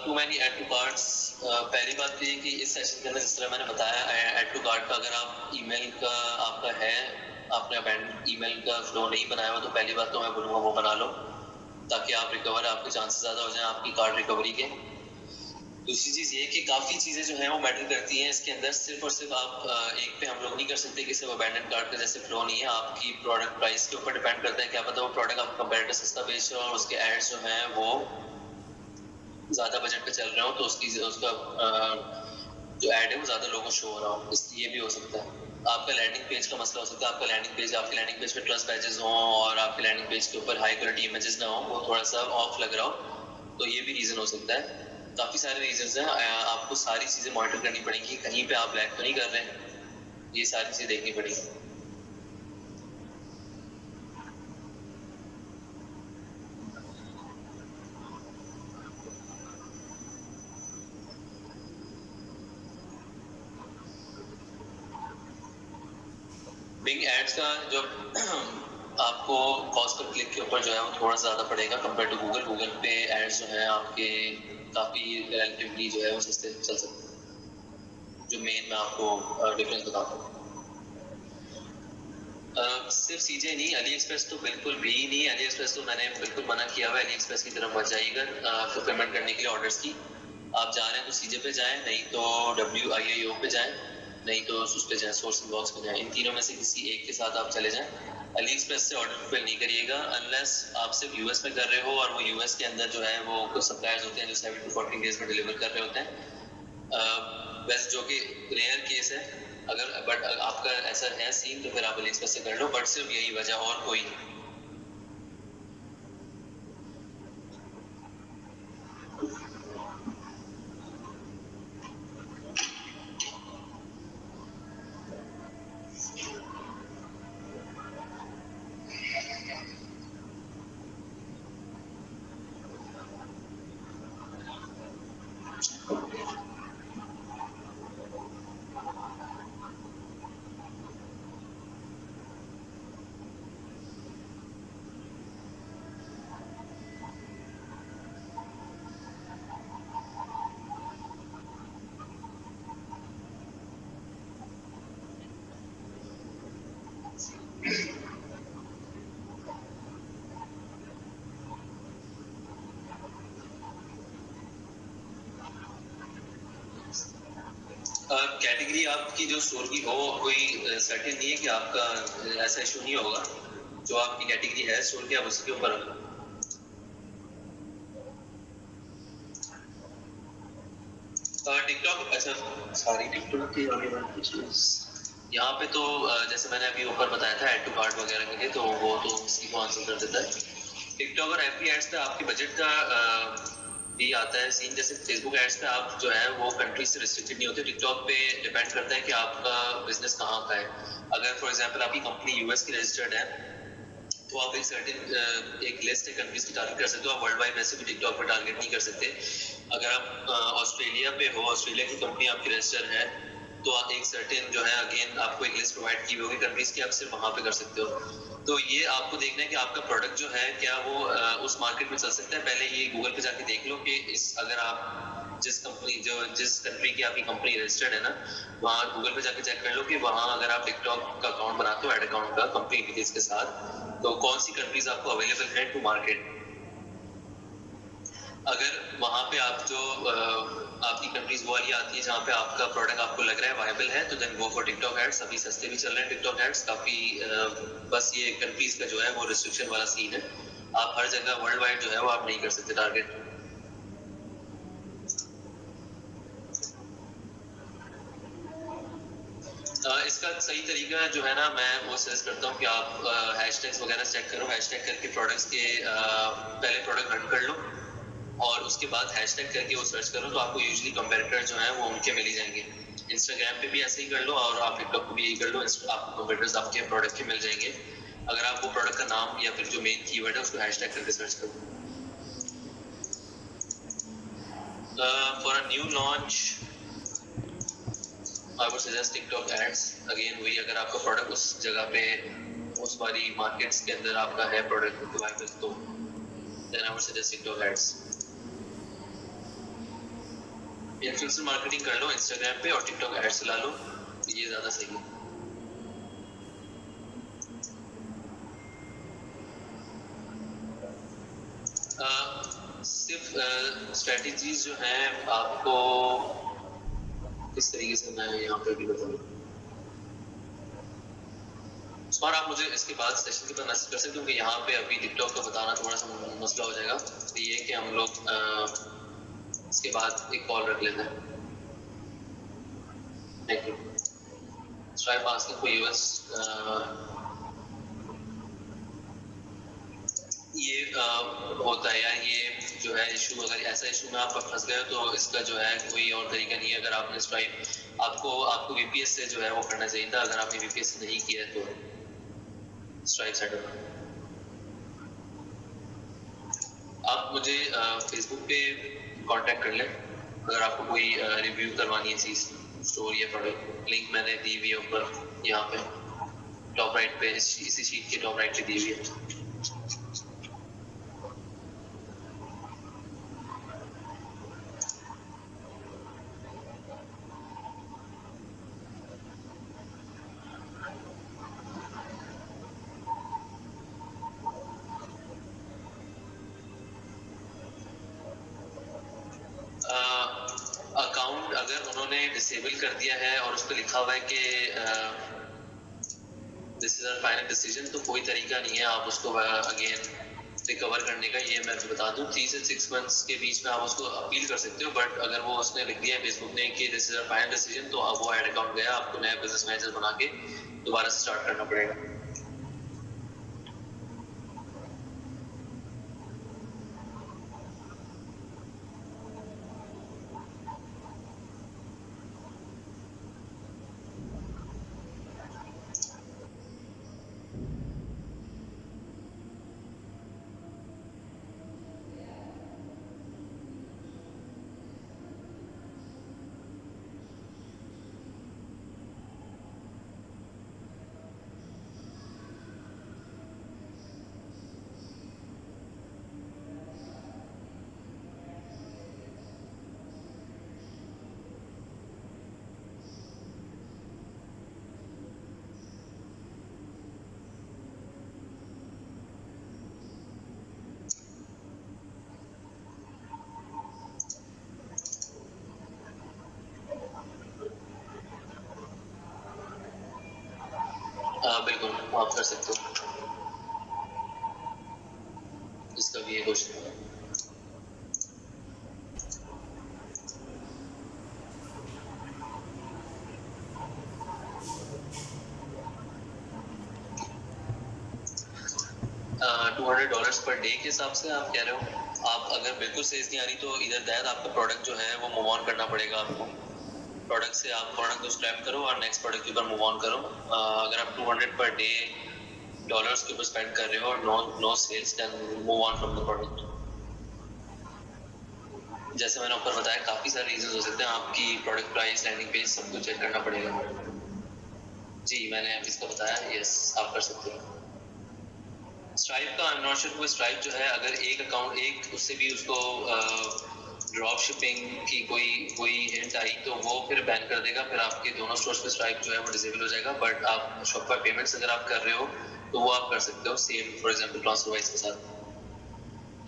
Too many add to carts, पहली बात तो ये कि इस सेशन के अंदर जिस तरह मैंने बताया, एड टू कार्ड का अगर आप ईमेल का आपका है, आपने ईमेल का फ्लो नहीं बनाया हुआ, तो पहली बात तो मैं बोलूँगा वो बना लो, ताकि आप रिकवर, आपके चांसेस ज़्यादा हो जाएं आपकी कार्ड रिकवरी के। दूसरी चीज़ ये कि काफ़ी चीज़ें जो हैं वो मैटर करती हैं इसके अंदर, सिर्फ और सिर्फ आप एक पे हम लोग नहीं कर सकते कि सिर्फ अबैंडन कार्ड का जैसे फ्लो नहीं है। आपकी प्रोडक्ट प्राइस के ऊपर डिपेंड करता है, क्या पता वो प्रोडक्ट आपका कंपेटिटर सस्ता बेच रहा हो और उसके एड्स जो हैं वो ज़्यादा बजट पे चल रहे हो, तो उसका जो ऐड है वो ज़्यादा लोगों को शो हो रहा हो, इसलिए भी हो सकता है। आपका लैंडिंग पेज का मसला हो सकता है, आपके लैंडिंग पेज पे ट्रस्ट बैजेस हों और आपके लैंडिंग पेज के ऊपर हाई क्वालिटी इमेजेस ना हो, वो थोड़ा सा ऑफ लग रहा हो, तो ये भी रीज़न हो सकता है। काफ़ी सारे रीजंस हैं, आपको सारी चीज़ें मॉनिटर करनी पड़ेंगी, कहीं पे आप लैग तो नहीं कर रहे हैं, ये सारी चीज़ें देखनी पड़ेगी। बिंग एड्स का जो आपको कॉस्ट पर क्लिक के ऊपर जो है वो थोड़ा ज़्यादा पड़ेगा कंपेयर टू गूगल पे एड्स जो है आपके काफ़ी रिलेटिवली जो है वो सस्ते चल सकते हैं, जो मेन मैं आपको डिफरेंस बताता हूँ। सिर्फ सीजे नहीं, अली एक्सप्रेस तो बिल्कुल भी नहीं। अली एक्सप्रेस तो मैंने बिल्कुल मना किया हुआ है, अली एक्सप्रेस की तरफ मत जाइएगा फुलफिलमेंट करने के लिए ऑर्डर्स की। आप जा रहे हैं तो सीजे पे जाएं, नहीं तो WIIO पे जाएं, नहीं तो उस पे जाएं, सोर्सिंग बॉक्स पे जाएं, इन तीनों में से किसी एक के साथ आप चले जाएं। अली एक्सप्रेस से ऑर्डर फुलफिल नहीं करिएगा अनलेस आप सिर्फ यूएस में कर रहे हो और वो यूएस के अंदर जो है वो कुछ सप्लायर्स होते हैं जो 7 to 14 डेज में डिलीवर कर रहे होते हैं, वैसे जो कि रेयर केस है। अगर बट आपका ऐसा है सीन तो फिर आप अली एक्सप्रेस से कर लो, बट सिर्फ यही वजह और कोई नहीं। कैटेगरी आपकी जो स्टोर की हो कोई सर्टेन नहीं है कि आपका ऐसा इशू नहीं होगा, जो आपकी कैटेगरी है स्टोर की आप उसके ऊपर टिकटॉक। अच्छा सॉरी, टिकटॉक की आगे बात यहाँ पे तो जैसे मैंने अभी ऊपर बताया था ऐड टू कार्ट वगैरह के लिए, तो वो तो इसी को आंसर कर देता है। टिकटॉक और एफबी एड्स पे आपके बजट का भी आता है सीन। जैसे फेसबुक एड्स पे आप जो है वो कंट्री से रिस्ट्रिक्टेड नहीं होते। टिकटॉक पे डिपेंड करता है कि आपका बिजनेस कहाँ का है। अगर फॉर एग्जांपल आपकी कंपनी यूएस की रजिस्टर्ड है तो आप एक सर्टेन एक लिस्ट है कंट्रीज की टारगेट कर सकते हो। आप वर्ल्ड वाइड वैसे भी टिकटॉक पर टारगेट नहीं कर सकते। अगर आप ऑस्ट्रेलिया पे हो, ऑस्ट्रेलिया की कंपनी आपकी रजिस्टर है, तो आप एक सर्टेन जो है अगेन आपको एक लिस्ट प्रोवाइड की होगी कंट्रीज की, आप सिर्फ वहां पे कर सकते हो। तो ये आपको देखना है कि आपका प्रोडक्ट जो है क्या वो उस मार्केट में चल सकता है। पहले ये गूगल पे जाके देख लो कि इस अगर आप जिस कंट्री की आपकी कंपनी रजिस्टर्ड है ना, वहाँ गूगल पे जाके चेक कर लो कि वहाँ अगर आप टिकटॉक का अकाउंट बनाते हो ऐड अकाउंट का कंपनी डिटेल्स के साथ, तो कौन सी कंट्रीज आपको अवेलेबल है टू मार्केट। अगर वहाँ पे आप जो आपकी कंट्रीज वो वाली आती है जहाँ पे आपका प्रोडक्ट आपको लग रहा है वायबल है, तो then go for TikTok ads. अभी सस्ते भी चल रहे हैं टिकटॉक एड्स काफी। बस ये कंट्रीज का जो है वो रिस्ट्रिक्शन वाला सीन है। आप हर जगह वर्ल्ड वाइड जो है वो आप नहीं कर सकते टारगेट। इसका सही तरीका जो है ना, मैं वो सजेस्ट करता हूँ कि आप हैशटैग्स वगैरह चेक करो। हैशटैग करके प्रोडक्ट्स के पहले प्रोडक्ट रन कर लो और उसके बाद हैशटैग करके वो सर्च करो, तो आपको यूजुअली कंपैरेटर जो है वो उनके मिल ही जाएंगे। इंस्टाग्राम पे भी ऐसे ही कर लो और आप टिकटॉक पे भी यही कर लो, आपको कंपैरेटर्स आपके प्रोडक्ट के मिल जाएंगे। अगर आप वो प्रोडक्ट का नाम या फिर जो मेन कीवर्ड है उसको हैशटैग करके सर्च करो। For a new launch I would suggest TikTok ads. Again वही, अगर आपका प्रोडक्ट उस जगह पे उस वाली मार्केट्स के अंदर आपका है प्रोडक्ट वायबल, तो then I would suggest TikTok ads. Influencer marketing कर लो इंस्टाग्राम पे और टिकटॉक एड्स चला लो, तो ये ज्यादा सही है। सिर्फ स्ट्रेटजीज जो हैं आपको किस तरीके से मैं यहाँ पे भी बताऊँ। और आप मुझे इसके बाद सेशन के बाद मैसेज कर सकते हो, क्योंकि यहाँ पे अभी टिकटॉक का बताना थोड़ा सा मसला हो जाएगा। तो ये कि हम लोग इसके बाद एक कॉल रख लेते हैं। Thank you. Stripe asking for US ये होता है यार, ये जो है इशू। अगर ऐसा इशू में आप फंस गए तो इसका जो है कोई और तरीका नहीं है। अगर आपने स्ट्राइप आपको VPS से जो है वो करना चाहिए था। अगर आपने VPS से नहीं किया तो स्ट्राइप सेटअप। आप मुझे फेसबुक पे कांटेक्ट कर लें अगर आपको कोई रिव्यू करवानी है चीज़, स्टोर या प्रोडक्ट। लिंक मैंने दी हुई है ऊपर यहाँ पे टॉप राइट पे, इसी शीट के टॉप राइट पे दी हुई है। अकाउंट अगर उन्होंने डिसेबल कर दिया है और उस पर लिखा हुआ है कि this is our final decision, तो कोई तरीका नहीं है आप उसको अगेन रिकवर करने का। ये मैं बता दूं 3 से 6 मंथ्स के बीच में आप उसको अपील कर सकते हो। बट अगर वो उसने लिख दिया है फेसबुक ने कि this is our final decision, तो अब वो ऐड अकाउंट गया, आपको नया बिजनेस मैनेजर बना के दोबारा से स्टार्ट करना पड़ेगा। बिल्कुल आप कर सकते हो, इसका भी एक क्वेश्चन है। $200 पर डे के हिसाब से आप कह रहे हो? आप अगर बिल्कुल सेल्स नहीं आ रही तो इधर दैट आपका प्रोडक्ट जो है वो मूव ऑन करना पड़ेगा आपको। प्रोडक्ट से आप प्रोडक्ट को स्क्रैप करो और नेक्स्ट प्रोडक्ट के ऊपर मूव ऑन करो। अगर आप 200 पर डे डॉलर्स के ऊपर स्पेंड कर रहे हो और no sales, then move on from the product. जैसे मैंने ऊपर बताया काफी सारे रीजंस हो सकते हैं, आपकी प्रोडक्ट प्राइस, लैंडिंग पेज सब कुछ चेक करना पड़ेगा। जी मैंने इसका बताया, यस आप कर सकते हो। स्ट्राइप का आई एम नॉट श्योर, वो स्ट्राइप जो है अगर एक अकाउंट एक उससे भी उसको ड्रॉप शिपिंग की कोई हिंट आई तो वो फिर बैन कर देगा, फिर आपके दोनों स्टोर्स पे स्ट्राइप जो है वो डिसेबल हो जाएगा। बट आप शॉपिफाई पेमेंट्स अगर आप कर रहे हो तो वो आप कर सकते हो सेम, फॉर एग्जांपल ट्रांसफरवाइज के साथ,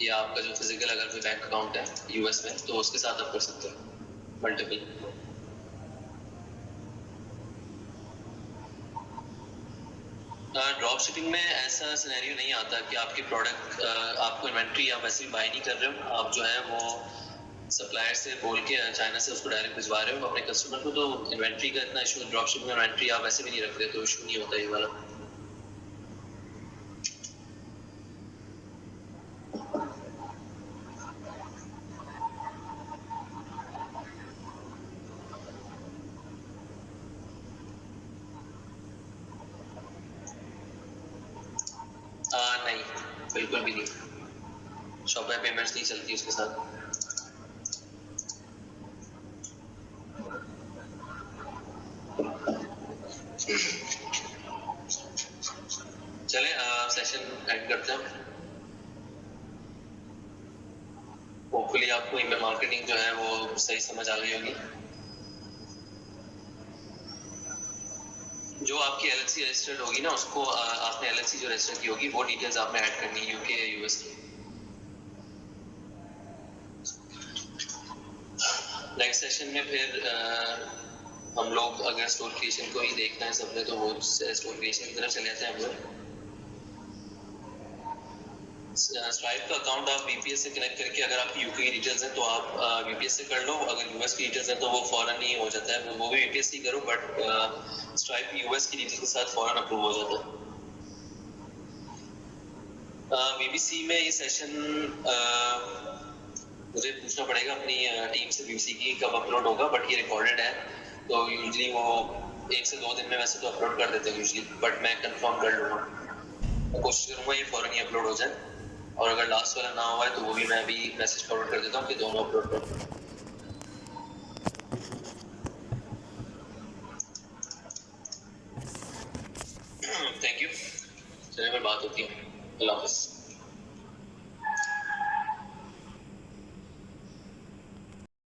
या आपका जो फिजिकल अगर कोई बैंक अकाउंट है यूएस में तो उसके साथ आप कर सकते हो मल्टीपल। ड्रॉप शिपिंग में ऐसा सिनेरियो नहीं आता कि आपकी प्रोडक्ट आपको इन्वेंट्री आप वैसे भी बाय नहीं कर रहे हो, आप जो है वो सप्लायर से बोल के चाइना से उसको डायरेक्ट भिजवा रहे हो अपने कस्टमर को, तो इन्वेंट्री का इतना इशू, ड्रॉप शिपिंग में इन्वेंट्री आप वैसे भी नहीं रख रहे तो इशू नहीं होता ये वाला। नहीं बिल्कुल भी नहीं, शॉपिफाई पेमेंट्स नहीं चलती उसके साथ। चले सेशन एंड करते हैं। होपफुली आपको ईमेल मार्केटिंग जो है वो सही समझ आ गई होगी। जो आपकी एलएलसी रजिस्टर्ड होगी ना, उसको आपने एलएलसी जो रजिस्टर की होगी वो डिटेल्स आपने ऐड करनी है, यूके या यूएस की। नेक्स्ट सेशन में फिर हम लोग अगर स्टोर क्रिएशन को ही देखना है सबने तो वो स्टोर क्रिएशन की तरफ चले जाते हैं हम लोग। स्ट्राइप का अकाउंट आप वीपीएस से कनेक्ट करके, अगर आपकी यूके की डिटेल्स हैं तो आप वीपीएस से कर लो, अगर यूएस की डिटेल्स हैं तो वो फौरन ही हो जाता है, वो भी वीपीएस ही करो, बट स्ट्राइप यूएस की डिटेल्स के साथ फौरन अप्रूव हो जाता है। बीबीसी में ये सेशन मुझे पूछना पड़ेगा अपनी टीम से बीबीसी की कब अपलोड होगा, बट ये रिकॉर्डेड है तो यूजली वो 1 से 2 दिन में वैसे तो अपलोड कर देते हैं यूजली, बट मैं कंफर्म कर लूँगा, मैं कोशिश करूँगा ये फौरन ही अपलोड हो जाए, और अगर लास्ट वाला ना हुआ है तो वो भी मैं अभी मैसेज फॉरवर्ड कर देता हूँ कि दोनों अपलोड कर। थैंक यू, चलिए फिर बात होती है, अल्लाह हाफिज़।